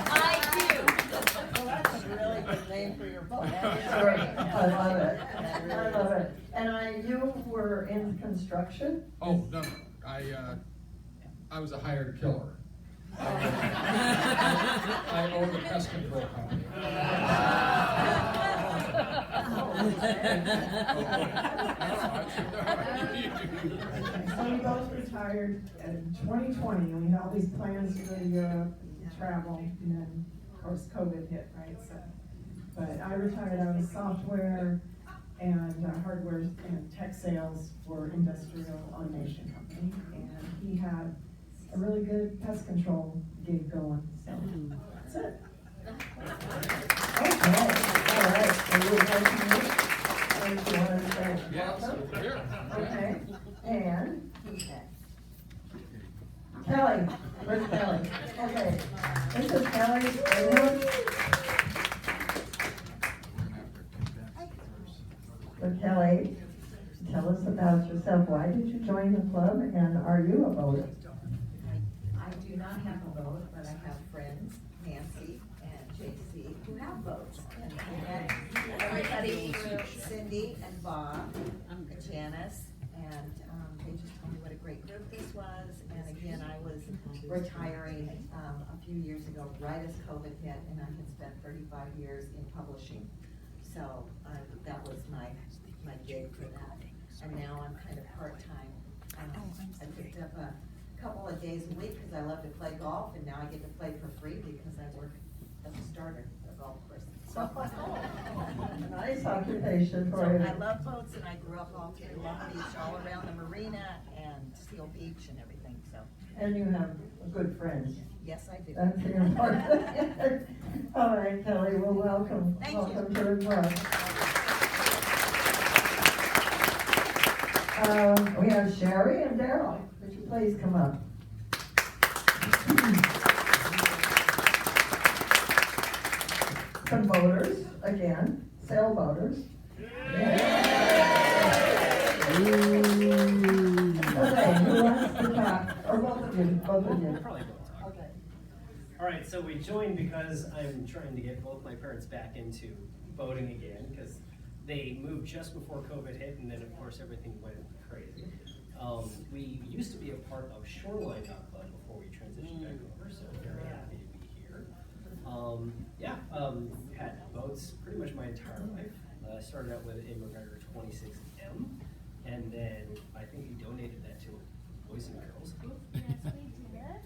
I do. Well, that's a really good name for your boat. I love it. I love it. And you were in construction? Oh, no. I was a hired killer. I own a pest control company. So we both retired in 2020, and we had all these plans to go to Europe and travel, and then, of course, COVID hit, right? So But I retired out of software and hardware and tech sales for Industrial Automation Company. And he had a really good pest control gig going, so that's it. Okay, all right, so you would like to meet? Or do you want to say Yes, welcome? sure. Okay, and Kelly, where's Kelly? Okay, this is Kelly Springwood. So Kelly, tell us about yourself. Why did you join the club, and are you a voter? I do not have a vote, but I have friends, Nancy and JC, who have votes. And I met everybody through Cindy and Bob and Janice, and they just told me what a great group this was. And again, I was retiring a few years ago, right as COVID hit, and I had spent 35 years in publishing. So that was my gig for that. And now I'm kind of part-time. I picked up a couple of days a week because I love to play golf, and now I get to play for free because I work as a starter at a golf course. So Nice occupation for so you. I love boats, and I grew up all through Long Beach, all around the marina and Seal Beach and everything, so. And you have good friends. Yes, I do. That's the important. All right, Kelly, well, welcome. Thank you. Welcome to the club. We have Sherry and Daryl. Would you please come up? Some voters, again, sailboaters. Okay, who wants to talk? Or both of you, Probably both. Okay. All right, so we joined because I'm trying to get both my parents back into voting again, because they moved just before COVID hit, and then of course everything went crazy. We used to be a part of Shoreline Yacht Club before we transitioned back over, so very happy to be here. Had boats pretty much my entire life. I started out with a MacGregor 26M, and then I think we donated that to Boys and Girls Club. Yes, we did.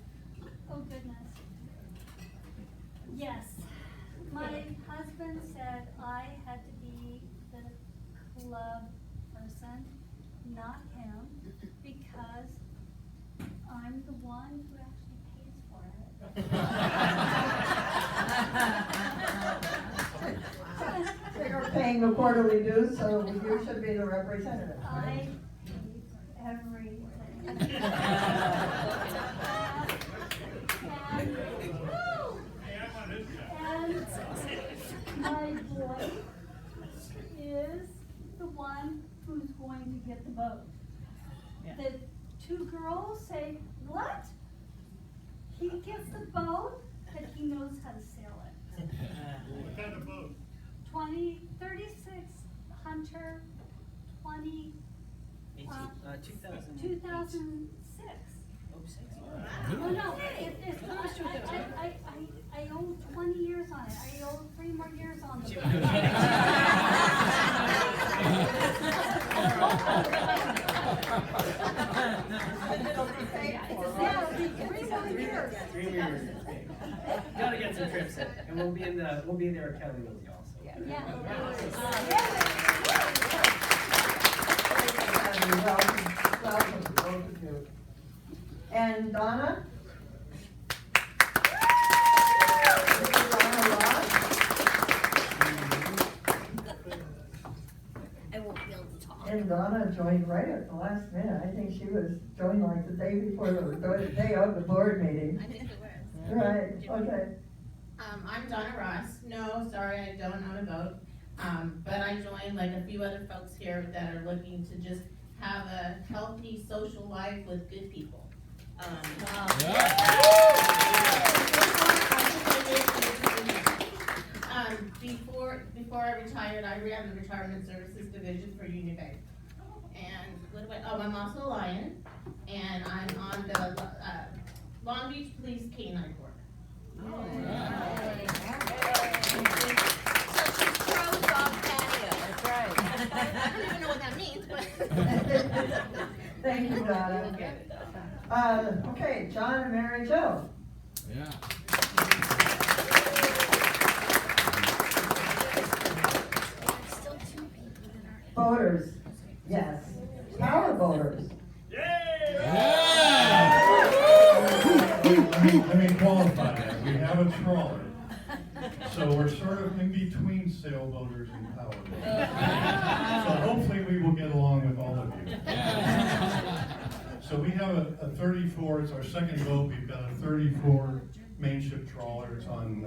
Oh, goodness. Yes. My husband said I had to be the club person, not him, because I'm the one who actually pays for it. So you're paying the quarterly dues, so you should be the representative. I pay everything. And my boy is the one who's going to get the boat. The two girls say, what? He gets the boat, but he knows how to sail it. What kind of boat? 36 Hunter, 2006. Oh, 6. Oh, no, I owe 20 years on it. I owe 3 more years on the Gotta get some trips in, and we'll be there at Kelly Lily also. Welcome to both of you. And Donna? I won't be able to talk. And Donna joined right at the last minute. I think she was joined like the day before the day of the board meeting. I think it was. Right, okay. I'm Donna Ross. No, sorry, I don't own a boat. But I joined like a few other folks here that are looking to just have a healthy social life with good people. Before I retired, I ran the retirement services division for Union Bank. And I'm also a Lion, and I'm on the Long Beach Police Canine Board. So she's pro dog patio. That's right. I don't even know what that means, but. Thank you, Donna. Okay, John and Mary Jo. Yeah. have a trawler. So we're sort of in between sailboaters and powerboats. So hopefully we will get along with all of you. So we have a 34, it's our second boat. We've got a 34 mainship trawler. It's on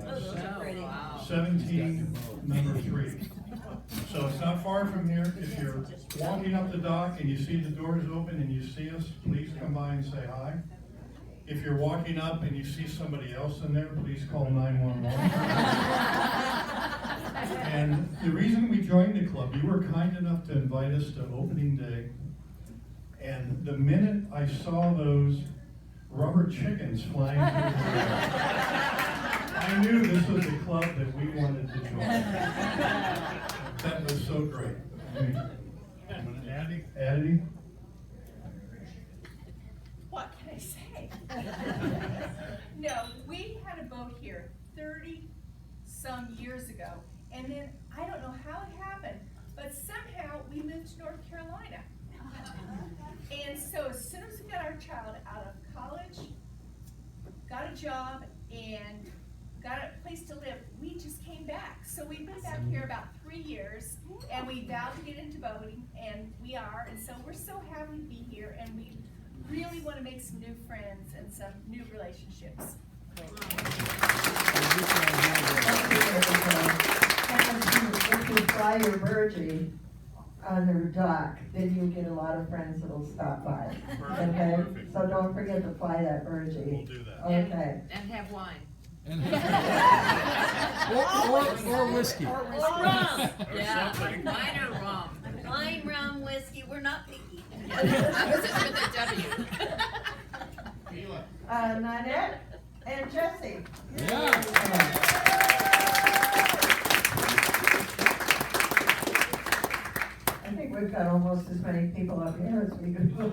17 number 3. So it's not far from here. If you're walking up the dock and you see the doors open and you see us, please come by and say hi. If you're walking up and you see somebody else in there, please call 911. And the reason we joined the club, you were kind enough to invite us to opening day. And the minute I saw those rubber chickens flying through the air, I knew this was the club that we wanted to join. That was so great. Addie? What can I say? No, we had a boat here 30-some years ago, and then I don't know how it happened, but somehow we moved to North Carolina. And so as soon as we got our child out of college, got a job, and got a place to live, we just came back. So we've been back here about 3 years, and we vowed to get into boating, and we are, and so we're so happy to be here, and we really want to make some new friends and some new relationships. If you fly your Virgie on their dock, then you get a lot of friends that'll stop by. Okay? So don't forget to fly that Virgie. We'll do that. Okay. And have wine. Or whiskey. Or rum. Yeah, wine or rum. Wine, rum, whiskey, we're not picky. I was just with a W. Nanette and Jesse. I think we've got almost as many people up here as we do.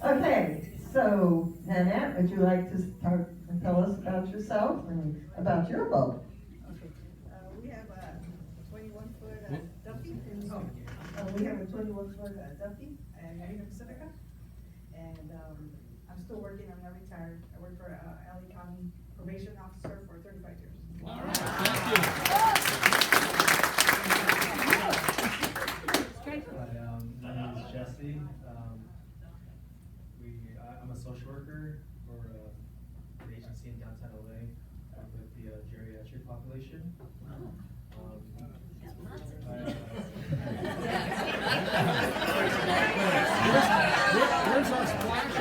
Okay, so Nanette, would you like to start and tell us about yourself and about your boat? We have a 21-foot Duffy. We have a 21-foot Duffy and Marina Pacifica. And I'm still working. I'm not retired. I work for LA County Probation Officer for 35 years. All right, thank you. My name is Jesse. I'm a social worker for an agency in downtown LA with the geriatric population. Where's our splash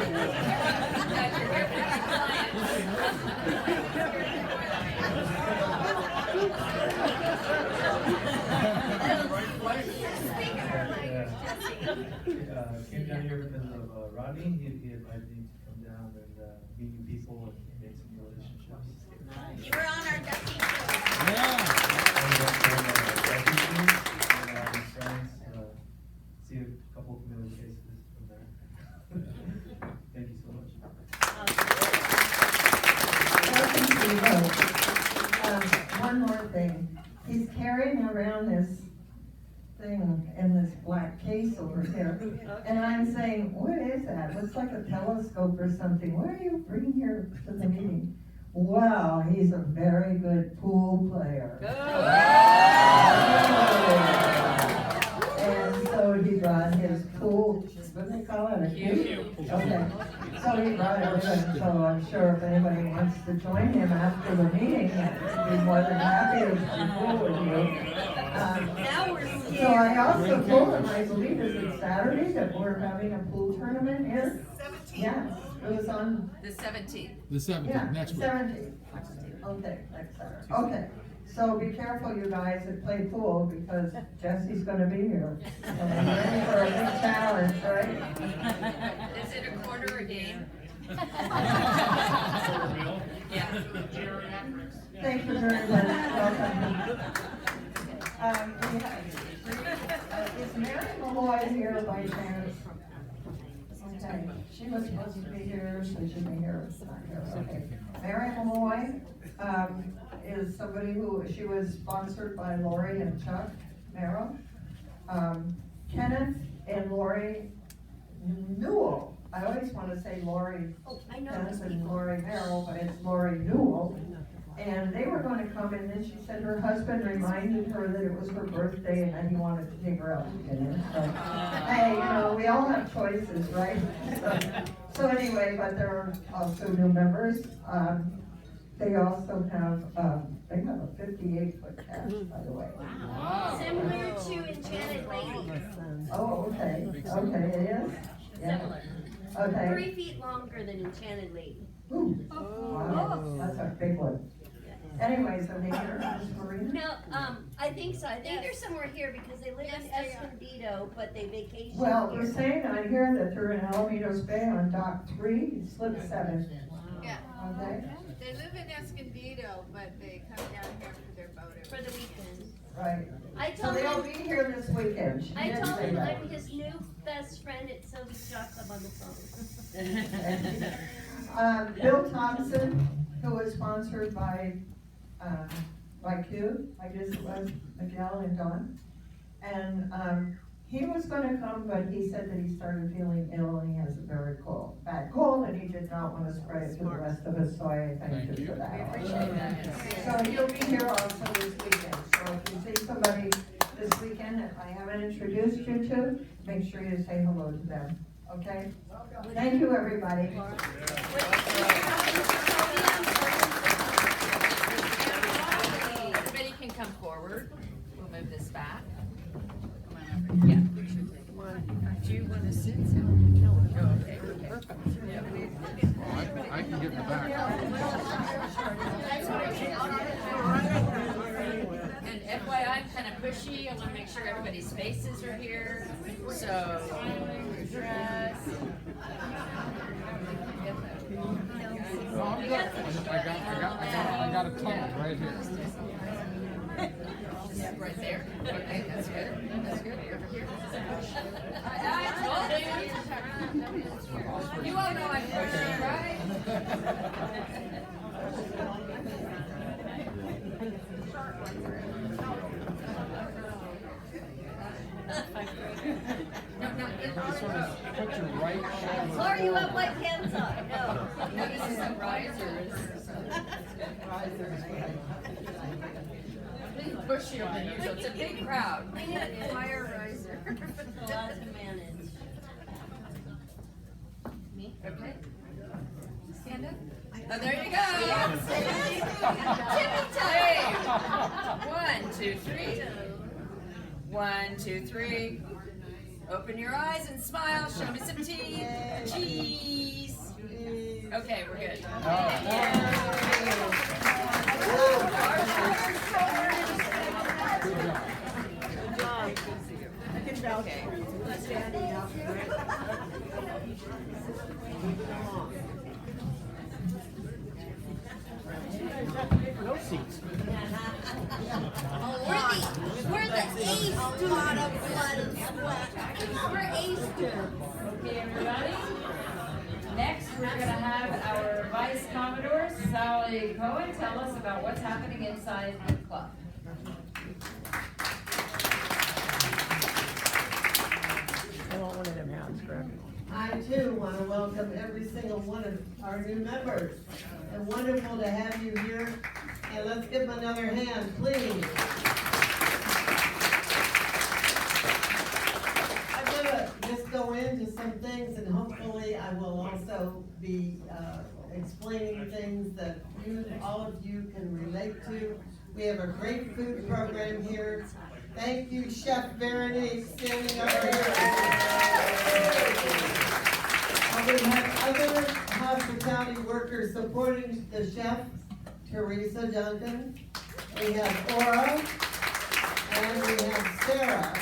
Came down here because of Rodney. He invited me to come down and meet new people and make some new relationships. You were on our Ducky See a couple of familiar faces from there. Thank you so much. One more thing. He's carrying around this thing in this black case over here. And I'm saying, what is that? Looks like a telescope or something. What are you bringing here to the meeting? Wow, he's a very good pool player. And so he brought his pool, what do they call it? A cube? Okay. So he brought it with him, so I'm sure if anybody wants to join him after the meeting, I'd be more than happy to play pool with you. Now we're scared. So I also told him, I believe, is it Saturday that we're having a pool tournament here? 17th. Yes, it was on. The 17th. The 17th, Yeah, next week. 17th. Okay, next Saturday. Okay, so be careful, you guys that play pool, because Jesse's gonna be here. And we're ready for a big challenge, right? Is it a quarter a game? Yeah. Thank you very much. Welcome. Is Mary Malloy here by chance? Okay, she was supposed to be here, so she should be here, it's not here, okay. Mary Malloy, is somebody who, she was sponsored by Lori and Chuck Merrill. Kenneth and Lori Newell I always wanna say Lori Oh, I know Pence these and people. Lori Merrill, but it's Lori Newell. And they were gonna come, and then she said her husband reminded her that it was her birthday and that he wanted to take her out to dinner. So, hey, you know, we all have choices, right? So anyway, but there are also new members. They also have, they have a 58-foot cache, by the way. Wow. Similar to Enchanted Lady. Oh, okay, okay, it is? Yeah. Similar. Okay. 3 feet longer than Enchanted Lady. Ooh, wow, that's a big one. Anyways, are they here, Ms. Marina? No, I think so. I think they're somewhere here because they live in Escondido, but they vacation Well, here. we're saying on here that they're in Alamitos Bay on dock 3, slip 7. Yeah. Okay, They live in Escondido, but they come down here for their boat. For the weekend. right. I So told they'll him. be here this weekend. She I did told say him that. I'm his new best friend at Sylvie's Yacht Club on the phone. Bill Thompson, who was sponsored by Q, I guess it was, Miguel and Don. And, he was gonna come, but he said that he started feeling ill and he has a very bad cold, and he did not wanna spread it to the rest of us, so I thank you for that. We appreciate that. So he'll be here also this weekend, so if you see somebody this weekend that I haven't introduced you to, make sure you say hello to them, okay? Thank you, everybody. Everybody can come forward. We'll move this back. Come on over. Yeah. Do you want to sit? Oh, okay, perfect. I can get in the back. And FYI, I'm kind of pushy. I want to make sure everybody's faces are here. So, dress. I got a tunnel right here. Right there. Okay, that's good. That's good. Over here. You all know I'm pushy, right? Put your right shoulder. Laura, you have white pants on. No. No, this is some risers. Pushier than usual. It's a big crowd. We need a choir riser. A lot to manage. Me? Okay. Stand up. Oh, there you go. Tippy toes. 1, 2, 3. 1, 2, 3. Open your eyes and smile. Show me some teeth. Cheese. Okay, we're good. Good job. I can vouch for you. Standing up. No seats. We're the ace lot of blood and sweat. We're ace. Okay, everybody. Next, we're gonna have our Vice Commodore, Sally Cohen, tell us about what's happening inside the club. I want one of them hats, correct? I too want to welcome every single one of our new members. And wonderful to have you here. And let's give them another hand, please. I'm gonna just go into some things, and hopefully I will also be explaining things that all of you can relate to. We have a great food program here. Thank you, Chef Veronique, standing over here. We have other hospitality workers supporting the chef, Teresa Duncan. We have Aura, and we have Sarah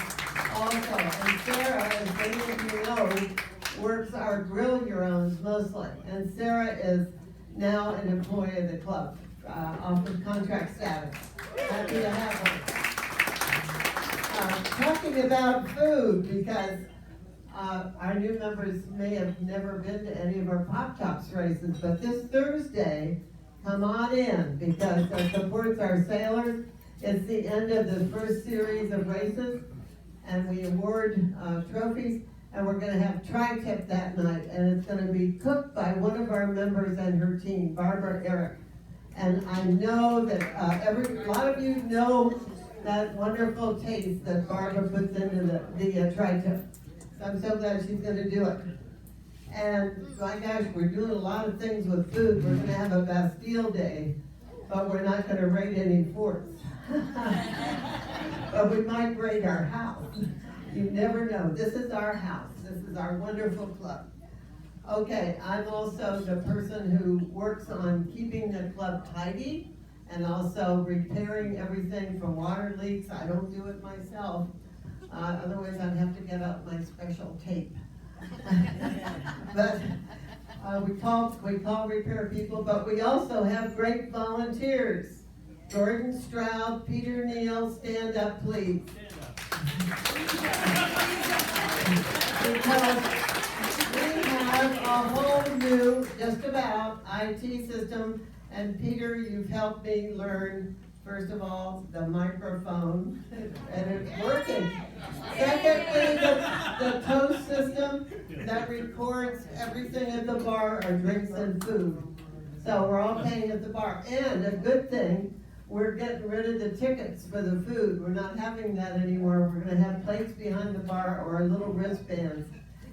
also. And Sarah, as many of you know, works our Grill Your Owns mostly. And Sarah is now an employee of the club, off of contract status. Happy to have her. Talking about food, because our new members may have never been to any of our Pop Tops races, but this Thursday, come on in, because it supports our sailors. It's the end of the first series of races, and we award trophies. and we're gonna have tri-tip that night, and it's gonna be cooked by one of our members and her team, Barbara Eric. And I know that a lot of you know that wonderful taste that Barbara puts into the tri-tip. So I'm so glad she's gonna do it. And my gosh, we're doing a lot of things with food. We're gonna have a Bastille Day, but we're not gonna raid any forts. But we might raid our house. You never know. This is our house. This is our wonderful club. Okay, I'm also the person who works on keeping the club tidy and also repairing everything from water leaks. I don't do it myself. Otherwise I'd have to get out my special tape. But we call repair people, but we also have great volunteers. Jordan Stroud, Peter Neal, stand up please. Because we have a whole new, just about, IT system, and Peter, you've helped me learn, first of all, the microphone, and it's working. Secondly, the toast system that records everything at the bar, our drinks and food. So we're all paying at the bar. And a good thing, we're getting rid of the tickets for the food. We're not having that anymore. We're gonna have plates behind the bar or little wristbands.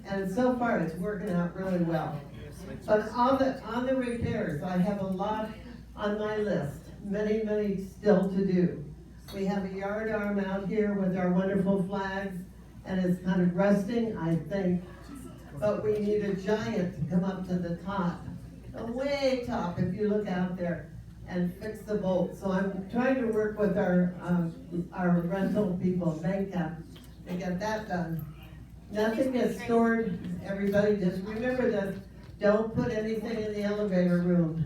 And so far, it's working out really well. But on the repairs, I have a lot on my list. Many, many still to do. We have a yard arm out here with our wonderful flags, and it's kind of rusting, I think. But we need a giant to come up to the top, the way top, if you look out there, and fix the bolts. So I'm trying to work with our rental people, Banka, to get that done. Nothing gets stored. Everybody just remember this. Don't put anything in the elevator room.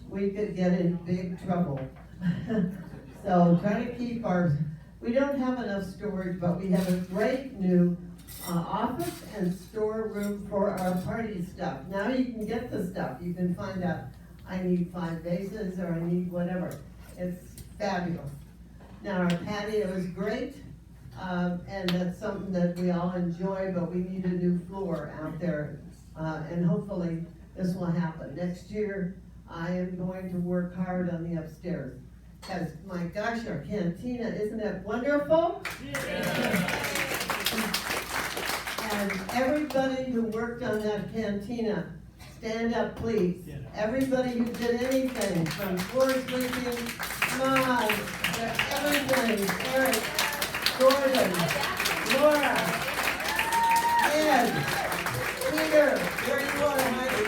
We could get in big trouble. So try to keep we don't have enough storage, but we have a great new office and storeroom for our party stuff. Now you can get the stuff. You can find out, I need 5 vases or I need whatever. It's fabulous. Now our patio is great, and that's something that we all enjoy, but we need a new floor out there. And hopefully this will happen. Next year, I am going to work hard on the upstairs. Because my gosh, our cantina, isn't it wonderful? Yeah. And everybody who worked on that cantina, stand up please. Yeah. Everybody who did anything, from floor sweeping, Mom, everything, Eric, Gordon, Laura, Ed, Peter, there you are, Heidi.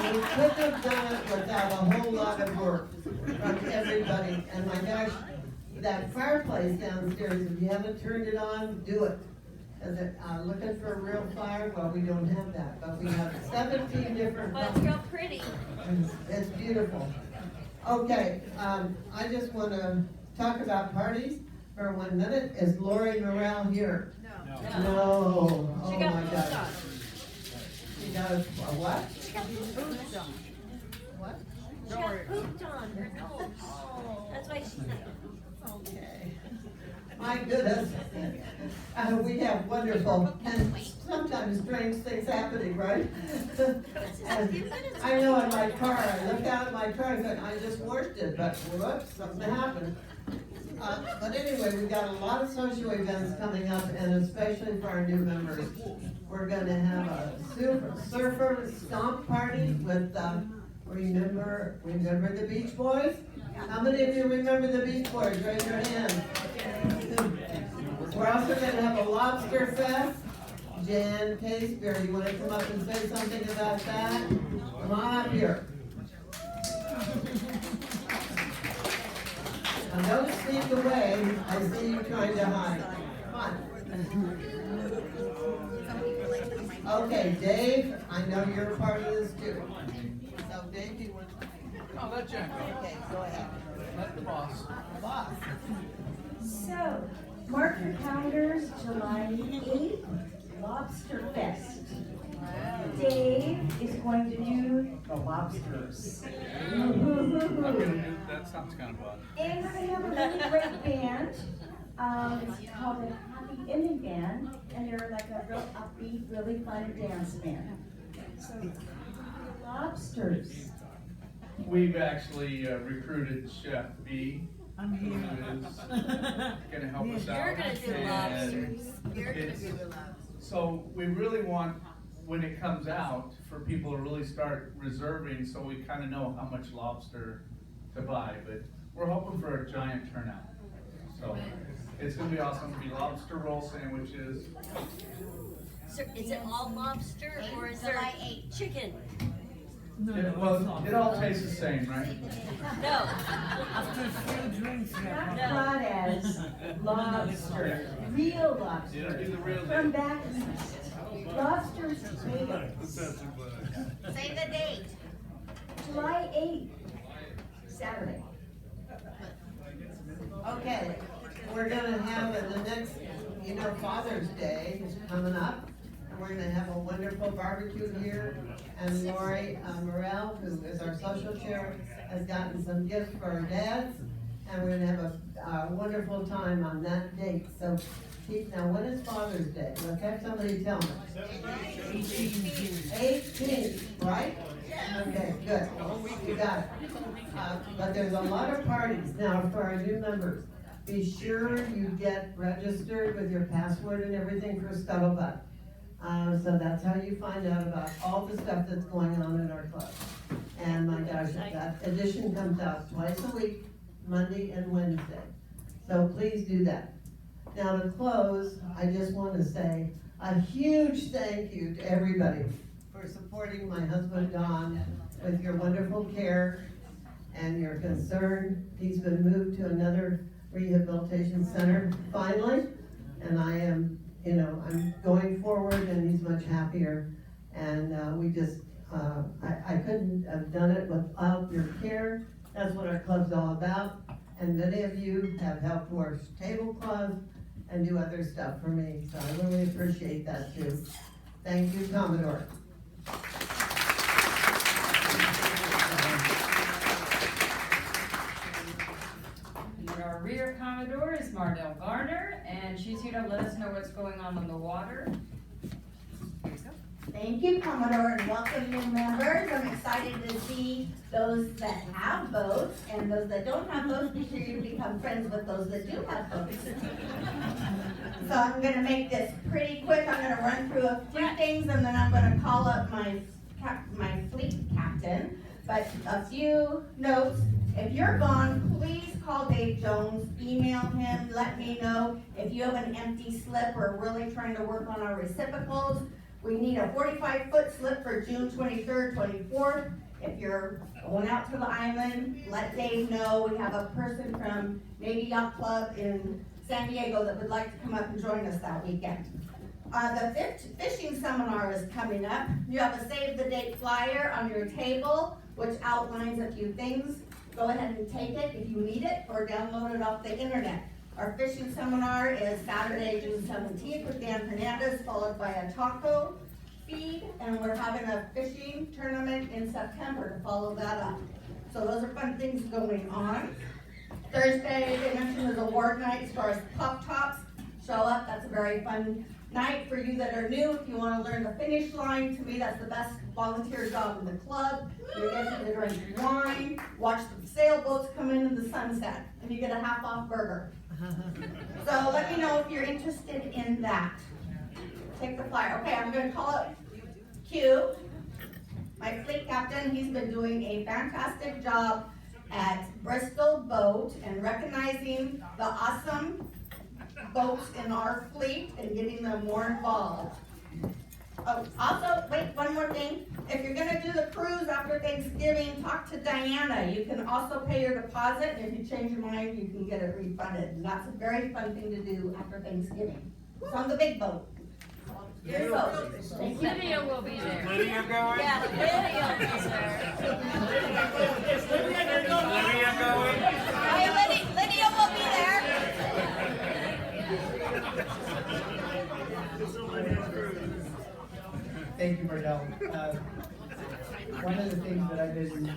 We couldn't have done it without a whole lot of work from everybody. And my gosh, that fireplace downstairs, if you haven't turned it on, do it. Looking for a real fire? Well, we don't have that, but we have 17 different. But it's real pretty. It's beautiful. Okay, I just want to talk about parties for 1 minute. Is Lori Morrell here? No. Oh She got my boots God. on. She got a what? She got boots on. What? She got pooped on her nose. That's why she's not. Okay. My goodness. We have wonderful and sometimes strange things happening, right? And I know in my car, I looked out at my car and said, I just washed it, but whoops, something happened. But anyway, we've got a lot of social events coming up, and especially for our new members. We're gonna have a surfer stomp party with, remember the Beach Boys? How many of you remember the Beach Boys? Raise your hand. We're also gonna have a lobster fest. Jan Casebeer, you wanna come up and say something about that? Come on up here. Now don't sneak away. I see you trying to hide. Come on. Okay, Dave, I know you're a part of this too. So Dave, you want to? Oh, let Jen go. Okay, go ahead. Let the boss. Boss. So, mark your calendars, July 8th, Lobster Fest. Dave is going to do the lobsters. That sounds kind of fun. And we're going to have a really great band. It's called a Happy Ending Band, and they're like a real upbeat, really fun dance band. So, lobsters. We've actually recruited Chef B, who is gonna help us out. You're gonna do and lobsters. You're gonna it's- do the lobsters. So we really want, when it comes out, for people to really start reserving, so we kinda know how much lobster to buy, but we're hoping for a giant turnout. So, it's gonna be awesome, it'll be lobster roll sandwiches. So is it all lobster or is there chicken? Well, it all tastes the same, right? No. After a few drinks, Not No. caught as lobster, real lobster. You don't do the real From deal. back east. Lobster's big. Say the date. July 8th, Saturday. Okay, we're gonna have the next, Father's Day is coming up. And we're gonna have a wonderful barbecue here. And Lori Morel, who is our social chair, has gotten some gifts for our dads. And we're gonna have a wonderful time on that date. So, Keith, now when is Father's Day? Let's have somebody tell me. 18th, right? Okay, good. You got it. But there's a lot of parties now for our new members. Be sure you get registered with your password and everything for Scuttlebutt. So that's how you find out about all the stuff that's going on in our club. And my gosh, that edition comes out twice a week, Monday and Wednesday. So please do that. Now to close, I just want to say a huge thank you to everybody for supporting my husband Don with your wonderful care and your concern. He's been moved to another rehabilitation center finally, and I am, I'm going forward and he's much happier. And I couldn't have done it without your care. That's what our club's all about. And many of you have helped wash tablecloths and do other stuff for me, so I really appreciate that too. Thank you, Commodore. And our rear Commodore is Mardell Garner, and she's here to let us know what's going on the water. Thank you, Commodore, and welcome new members. I'm excited to see those that have boats, and those that don't have boats, be sure you become friends with those that do have boats. So I'm gonna make this pretty quick. I'm gonna run through a few things, and then I'm gonna call up my fleet captain. But a few notes. If you're gone, please call Dave Jones, email him, let me know if you have an empty slip or really trying to work on our reciprocals. We need a 45-foot slip for June 23rd, 24th. If you're going out to the island, let Dave know. We have a person from Navy Yacht Club in San Diego that would like to come up and join us that weekend. The fishing seminar is coming up. You have a save the date flyer on your table, which outlines a few things. Go ahead and take it if you need it, or download it off the internet. Our fishing seminar is Saturday, June 17th with Dan Hernandez, followed by a taco feed, and we're having a fishing tournament in September to follow that up. So those are fun things going on. Thursday, they mentioned is award night as far as Pop Tops. Show up, that's a very fun night for you that are new. If you want to learn the finish line, to me that's the best volunteer job in the club. You get to drink wine, watch the sailboats come into the sunset, and you get a half-off burger. So let me know if you're interested in that. Take the flyer. Okay, I'm gonna call up Q, my fleet captain. He's been doing a fantastic job at Bristol Boat and recognizing the awesome boats in our fleet and getting them more involved. Oh, also, wait, one more thing. If you're gonna do the cruise after Thanksgiving, talk to Diana. You can also pay your deposit, and if you change your mind, you can get it refunded. And that's a very fun thing to do after Thanksgiving. It's on the big boat. Big boat. Thank you. Lydia will be there. Lydia going? Yeah, Lydia will be there. Is Lydia going? Hey, Lydia will be there. Thank you, Mardell. One of the things that I've been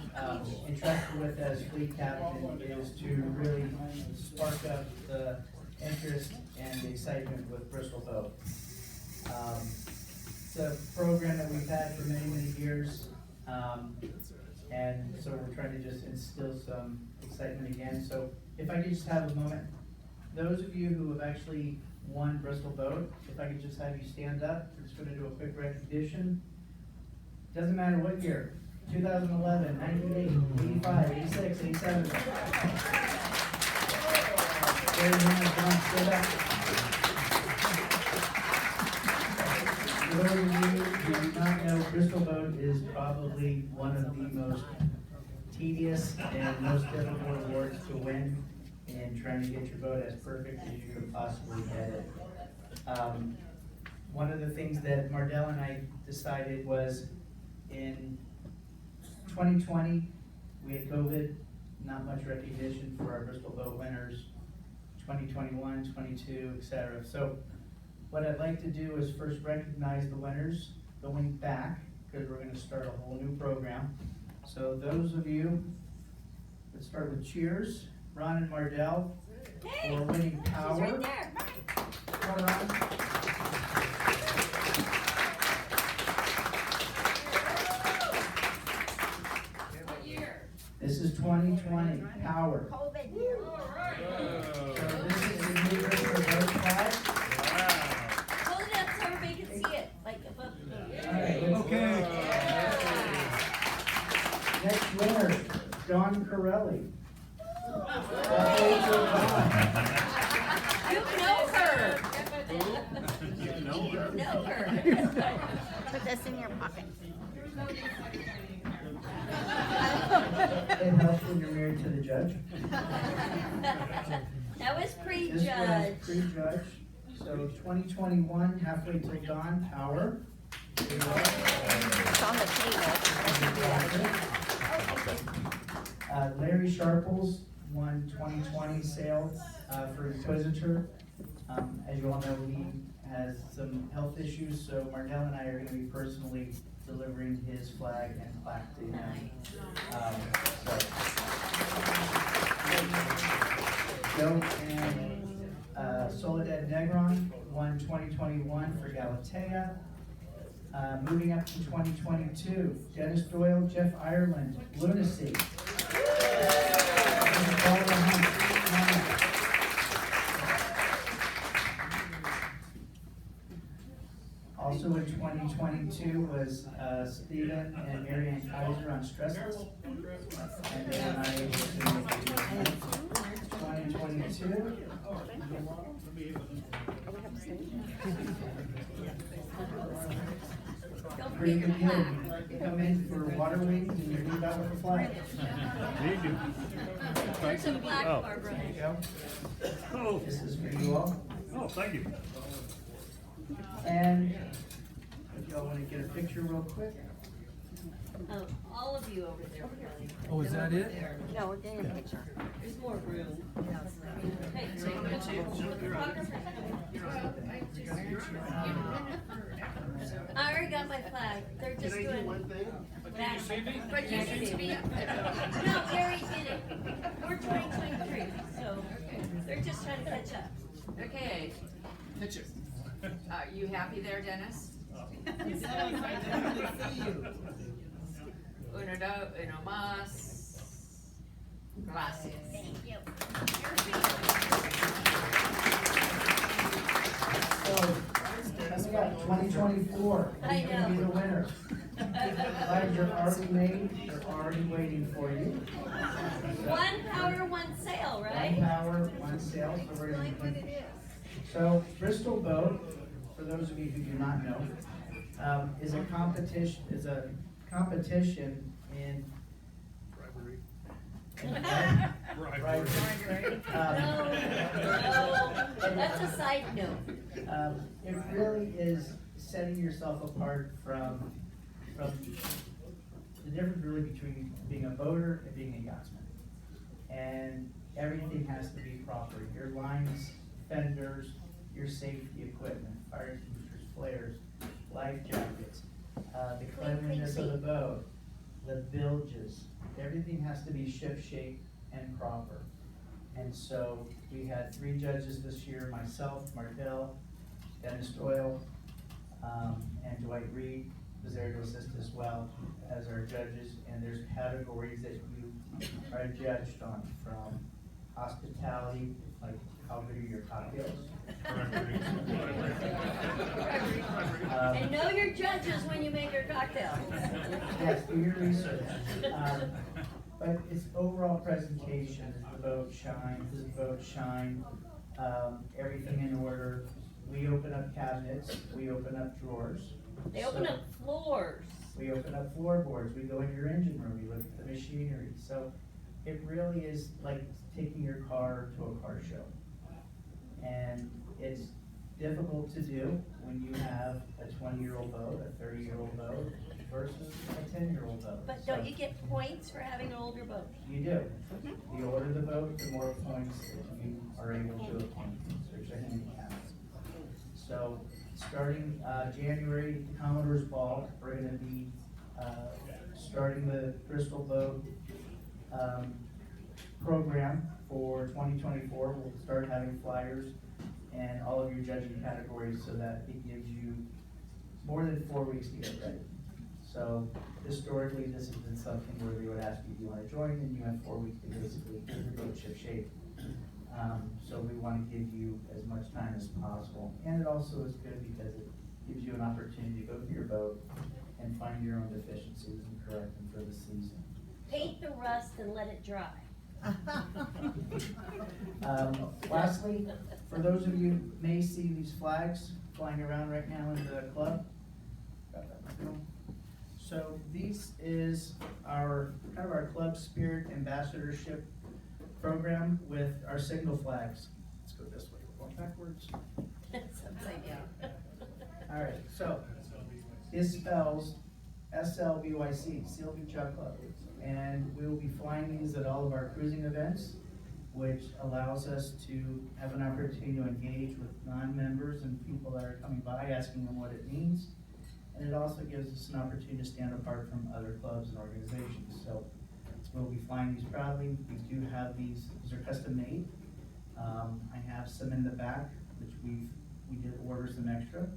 entrusted with as fleet captain is to really spark up the interest and excitement with Bristol Boat. It's a program that we've had for many, many years, and so we're trying to just instill some excitement again. So if I could just have a moment, those of you who have actually won Bristol Boat, if I could just have you stand up, we're just gonna do a quick recognition. Doesn't matter what year, 2011, 98, 85, 86, 87. Raise your hands, come on, stand up. For those of you who do not know, Bristol Boat is probably one of the most tedious and most difficult awards to win in trying to get your boat as perfect as you could possibly get it. One of the things that Mardell and I decided was in 2020, we had COVID, not much recognition for our Bristol Boat winners, 2021, 22, etc. So what I'd like to do is first recognize the winners going back, because we're gonna start a whole new program. So those of you, let's start with cheers, Ron and Mardell, for winning Power. She's right there. Come on, Ron. This is 2020, Power. COVID. So this is the new Bristol Boat flag. Hold it up so everybody can see it, like above. All right, next winner, Dawn Corelli. You know her. You know her. You know her. Put this in your pocket. It helps when you're married to the judge. That was This pre-judge. was pre-judge. So 2021, halfway till dawn, Power. It's on the table. Larry Sharples won 2020 sale for Inquisitor. As you all know, he has some health issues, so Mardell and I are going to be personally delivering his flag and plaque to him. Joe and Soledad Negron won 2021 for Galatea. Moving up to 2022, Dennis Doyle, Jeff Ireland, Lunacy. Also in 2022 was Stephen and Marianne Kaiser on Stressless. And then I was in 2022. Pretty good deal. You come in for water wings and you leave out with a flag. There's some black, Barbara. There you go. Oh. This is for you all. Oh, thank you. And if y'all want to get a picture real quick. Oh, all of you over there, really. Oh, is that it? No, we're getting a picture. There's more room. Hey, take a picture. I already got my flag. They're just doing. That. But you need to be. No, Gary did it. We're 2023, so they're just trying to catch up. Okay. Picture. You happy there, Dennis? Uno más. Gracias. Thank you. So, coming up, 2024, I who's gonna be know. the winner? Flags are already made, they're already waiting for you. One power, one sail, right? One power, one sail, so we're gonna be. So Bristol Boat, for those of you who do not know, is a competition in Bribery. No, that's a side note. It really is setting yourself apart from the difference really between being a boater and being a yachtsman. And everything has to be proper. Your lines, fenders, your safety equipment, fire extinguishers, flares, life jackets, the cleanliness of the boat, the bilges, everything has to be ship shape and proper. And so we had 3 judges this year, myself, Mardell, Dennis Doyle, and Dwight Reed was there to assist as well as our judges. And there's categories that you are judged on, from hospitality, like how good are your cocktails? And know your judges when you make your cocktails. Yes, do your research. But it's overall presentation, is the boat shine, does the boat shine, everything in order. We open up cabinets, we open up drawers. They open up floors. We open up floorboards, we go into your engine room, we look at the machinery. So it really is like taking your car to a car show. And it's difficult to do when you have a 20-year-old boat, a 30-year-old boat versus a 10-year-old boat. But don't you get points for having an older boat? You do. The older the boat, the more points that you are able to obtain. There's a handicap. So starting January, Commodore's Ball, we're going to be starting the Bristol Boat program for 2024. We'll start having flyers and all of your judging categories so that it gives you more than 4 weeks to get ready. So historically, this has been something where they would ask you, do you want to join? And you have 4 weeks to basically get your boat ship shape. So we want to give you as much time as possible. And it also is good because it gives you an opportunity to go through your boat and find your own deficiencies and correct them for the season. Paint the rust and let it dry. Lastly, for those of you who may see these flags flying around right now in the club, so this is our kind of our club spirit ambassadorship program with our signal flags. Let's go this way. We're going backwards. That's upside down. All right. So this spells SLBYC, Seal Beach Yacht Club. And we will be flying these at all of our cruising events, which allows us to have an opportunity to engage with non-members and people that are coming by, asking them what it means. And it also gives us an opportunity to stand apart from other clubs and organizations. So we'll be flying these proudly. We do have these are custom made. I have some in the back, which we did order some extra.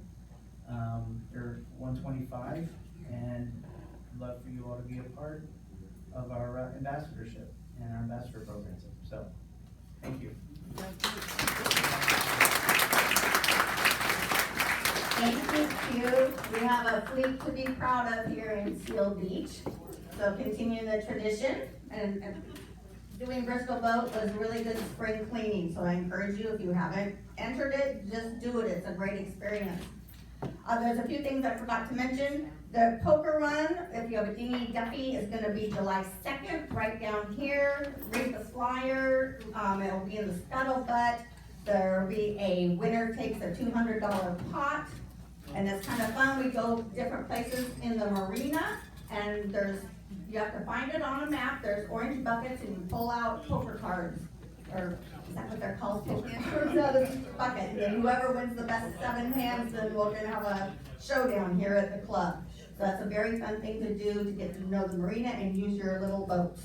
They're $125, and I'd love for you all to be a part of our ambassadorship and our ambassador program. So, thank you. Thank you. We have a fleet to be proud of here in Seal Beach. So continuing the tradition, and doing Bristol Boat was really good spring cleaning. So I encourage you, if you haven't entered it, just do it. It's a great experience. There's a few things I forgot to mention. The poker run, if you have a dinghy Duffy, is going to be July 2nd, right down here. Read the flyer. It'll be in the scuttlebutt. There will be a winner takes a $200 pot, and it's kind of fun. We go different places in the marina, and you have to find it on a map. There's orange buckets, and you pull out poker cards, or is that what they're called? Poker cards out of each bucket. And then whoever wins the best 7 hands, then we're going to have a showdown here at the club. So that's a very fun thing to do to get to know the marina and use your little boats.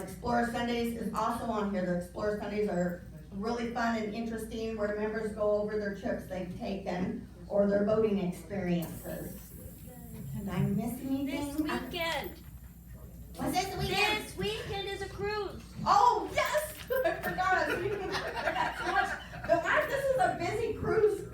Explorer Sundays is also on here. The Explorer Sundays are really fun and interesting, where members go over their trips they've taken or their boating experiences. Did I miss anything? This weekend. Was this the weekend? This weekend is a cruise. Oh, yes! I forgot. This is a busy cruise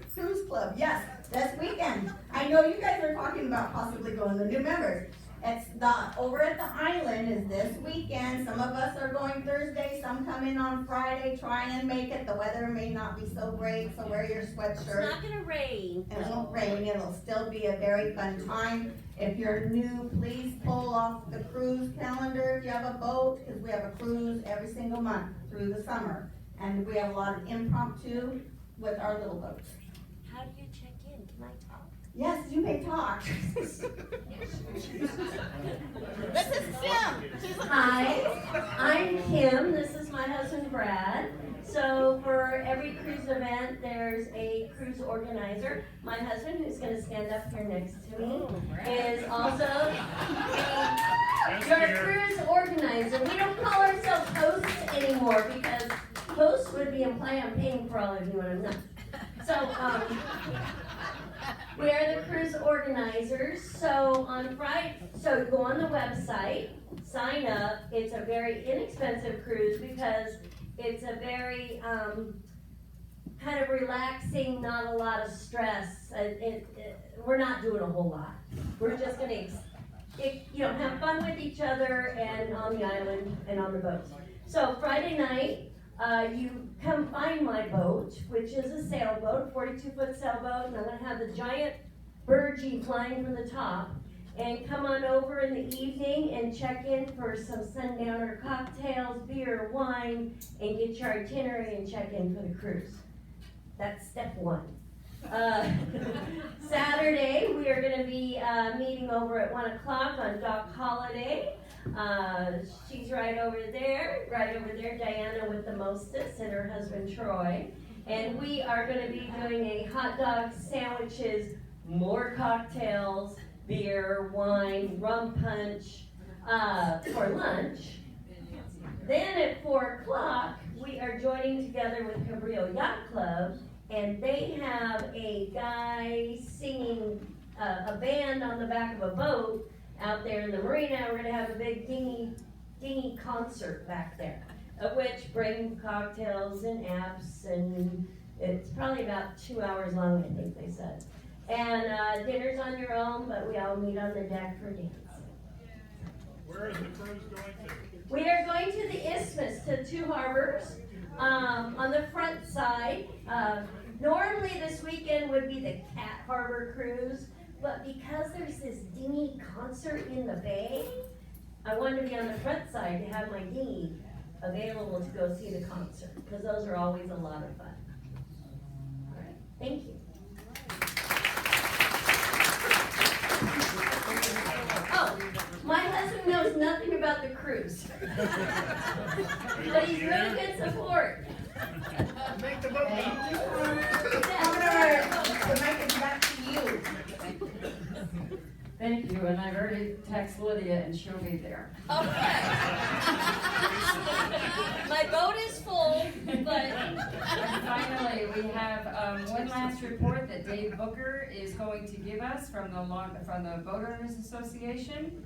club. Yes, this weekend. I know you guys are talking about possibly going to new members. It's over at the island is this weekend. Some of us are going Thursday, some come in on Friday, try and make it. The weather may not be so great, so wear your sweatshirt. It's not gonna rain. It won't rain, it'll still be a very fun time. If you're new, please pull off the cruise calendar if you have a boat, because we have a cruise every single month through the summer. And we have a lot of impromptu with our little boats. How do you check in? Can I talk? Yes, you may talk. This is Kim. Hi, I'm Kim. This is my husband Brad. So for every cruise event, there's a cruise organizer. My husband, who's going to stand up here next to me, is also your cruise organizer. We don't call ourselves hosts anymore because I am paying for all of you and I'm not. So, we are the cruise organizers. So on Friday, so go on the website, sign up. It's a very inexpensive cruise because it's a very kind of relaxing, not a lot of stress. We're not doing a whole lot. We're just gonna, have fun with each other and on the island and on the boat. So Friday night, you come find my boat, which is a sailboat, 42-foot sailboat, and I'm gonna have the giant burgee flying from the top. And come on over in the evening and check in for some sundowner cocktails, beer, wine, and get your itinerary and check in for the cruise. That's step one. Saturday, we are gonna be meeting over at 1 o'clock on Doc Holiday. She's right over there, Diana with the mostest, and her husband Troy. And we are gonna be doing a hot dog, sandwiches, more cocktails, beer, wine, rum punch, for lunch. Then at 4 o'clock, we are joining together with Cabrillo Yacht Club, and they have a guy singing a band on the back of a boat out there in the marina. We're gonna have a big dingy concert back there, of which bring cocktails and apps, and it's probably about 2 hours long, I think they said. And dinner's on your own, but we all meet on the deck for dancing. Where is the cruise going to? We are going to the Isthmus, to Two Harbors, on the front side. Normally this weekend would be the Cat Harbor cruise, but because there's this dinghy concert in the bay, I wanted to be on the front side to have my dinghy available to go see the concert, because those are always a lot of fun. All right, thank you. Oh, my husband knows nothing about the cruise. But he's really good support. Make the boat. Thank you, and I've already texted Lydia and she'll be there. Okay. My boat is full, but. And finally, we have one last report that Dave Booker is going to give us from the Boat Owners Association.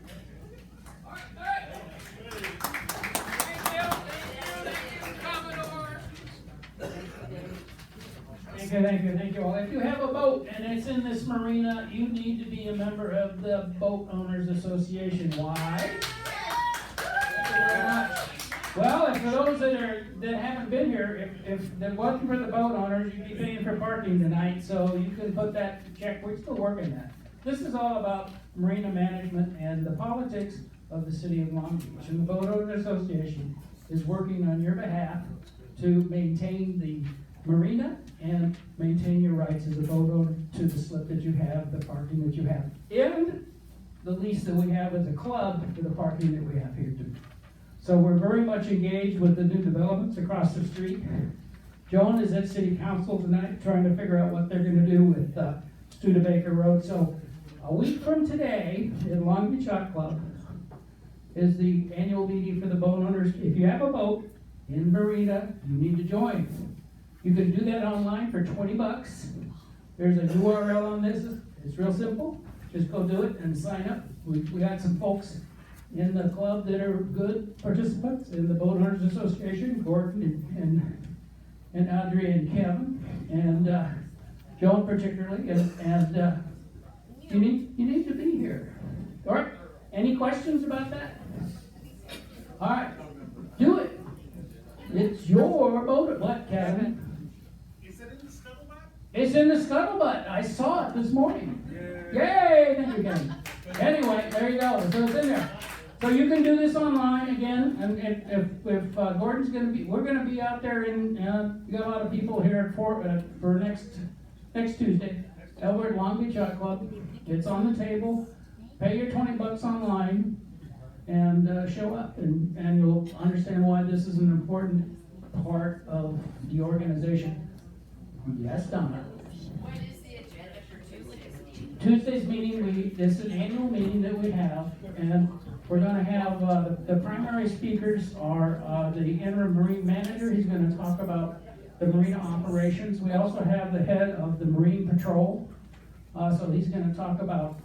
Thank you all. If you have a boat and it's in this marina, you need to be a member of the Boat Owners Association. Why? Well, for those that haven't been here, if it wasn't for the boat owners, you'd be paying for parking tonight, so you can put that check. We're still working that. This is all about marina management and the politics of the city of Long Beach. And the Boat Owners Association is working on your behalf to maintain the marina and maintain your rights as a boat owner to the slip that you have, the parking that you have, and the lease that we have as a club for the parking that we have here too. So we're very much engaged with the new developments across the street. Joan is at City Council tonight trying to figure out what they're going to do with Studebaker Road. So a week from today at Long Beach Yacht Club is the annual meeting for the boat owners. If you have a boat in marina, you need to join. You can do that online for $20. There's a URL on this. It's real simple. Just go do it and sign up. We got some folks in the club that are good participants in the Boat Owners Association, Gordon and Audrey and Kevin and Joan particularly, and you need to be here. All right. Any questions about that? All right. Do it. It's your boat. What, Kevin? Is it in the scuttlebutt? It's in the scuttlebutt. I saw it this morning. Yay! Thank you, Kevin. Anyway, there you go. So it's in there. So you can do this online again, and if Gordon's going to be, we're going to be out there in. We got a lot of people here for next Tuesday. Over at Long Beach Yacht Club. It's on the table. Pay your $20 online, and show up, and you'll understand why this is an important part of the organization. Yes, Donna. What is the agenda for Tuesday's meeting? Tuesday's meeting, it's an annual meeting that we have, and we're going to have the primary speakers are the interim marine manager. He's going to talk about the marina operations. We also have the head of the Marine Patrol. So he's gonna talk about,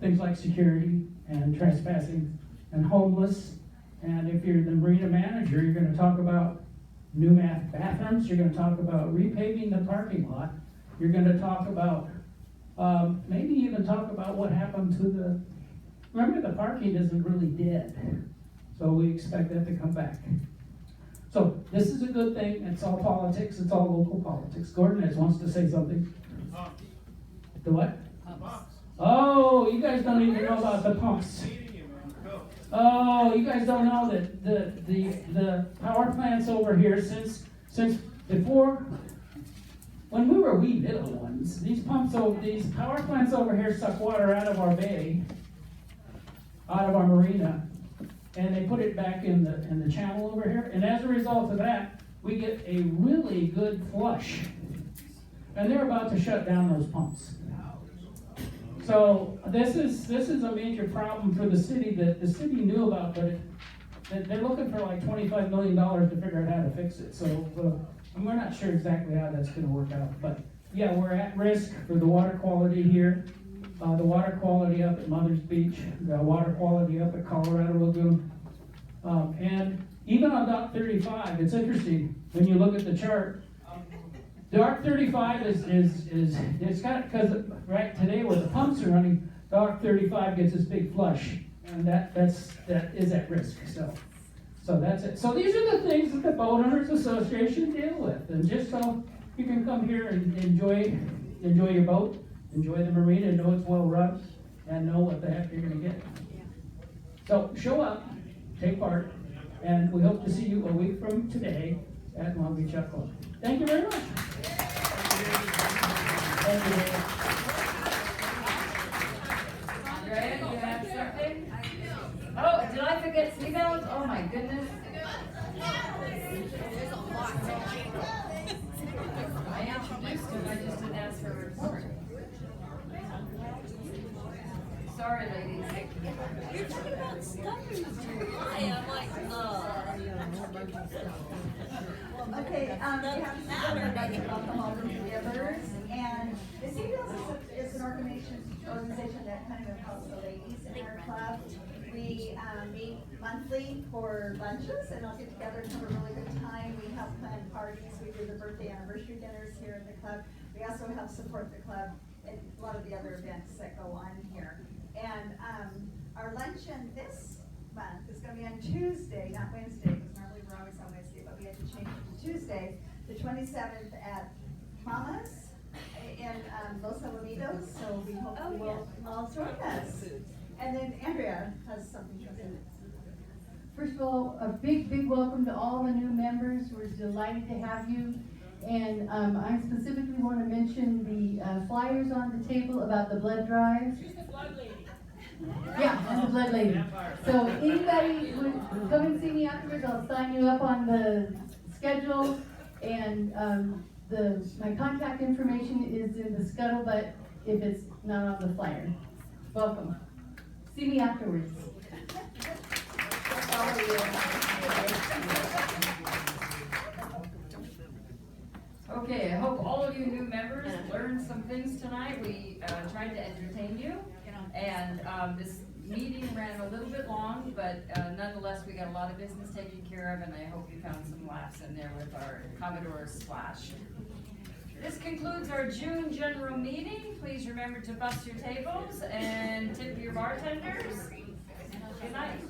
things like security and trespassing and homeless. And if you're the marina manager, you're gonna talk about new bathrooms, you're gonna talk about repaving the parking lot. You're gonna talk about, maybe even talk about what happened to remember the parking isn't really dead. So we expect that to come back. So this is a good thing. It's all politics. It's all local politics. Gordon wants to say something. The what? Oh, you guys don't even know about the pumps. Oh, you guys don't know that the power plants over here since before, when we were wee little ones, these power plants over here suck water out of our bay, out of our marina, and they put it back in the channel over here. And as a result of that, we get a really good flush. And they're about to shut down those pumps. So this is a major problem for the city that the city knew about, but they're looking for like $25 million to figure out how to fix it. So and we're not sure exactly how that's going to work out. But yeah, we're at risk for the water quality here. The water quality up at Mother's Beach, the water quality up at Colorado Lagoon. And even on Dock 35, it's interesting when you look at the chart. Dock 35 it's got, because right today where the pumps are running, Dock 35 gets this big flush, and that is at risk. So that's it. So these are the things that the Boat Owners Association deal with, and just so you can come here and enjoy your boat. Enjoy the marina, know it's well run, and know what the heck you're going to get. So show up, take part, and we hope to see you a week from today at Long Beach Yacht Club. Thank you very much. Thank you. Andrea, you have something? Oh, did I forget seatbelts? Oh my goodness. I introduced him, I just didn't ask for a report. Sorry, ladies. You're talking about stuff in July. I'm like, Okay, we have everybody, welcome all the members, and the CBL is an organization that kind of helps the ladies in our club. We meet monthly for lunches, and I'll get together and have a really good time. We help plan parties, we do the birthday anniversary dinners here at the club. We also help support the club in a lot of the other events that go on here. And our luncheon this month is going to be on Tuesday, not Wednesday, because normally we're always on Wednesday, but we had to change it to Tuesday, the 27th at Mama's in Los Alamitos. So we hope you will all join us. And then Andrea has something to say. First of all, a big welcome to all the new members. We're delighted to have you. And I specifically want to mention the flyers on the table about the blood drive. She's the blood lady. Yeah, I'm the blood lady. So anybody would come and see me afterwards. I'll sign you up on the schedule, and my contact information is in the scuttlebutt if it's not on the flyer. Welcome. See me afterwards. Okay, I hope all of you new members learned some things tonight. We tried to entertain you, and this meeting ran a little bit long, but nonetheless, we got a lot of business taken care of, and I hope you found some laughs in there with our Commodore Splash. This concludes our June general meeting. Please remember to bust your tables and tip your bartenders. Good night.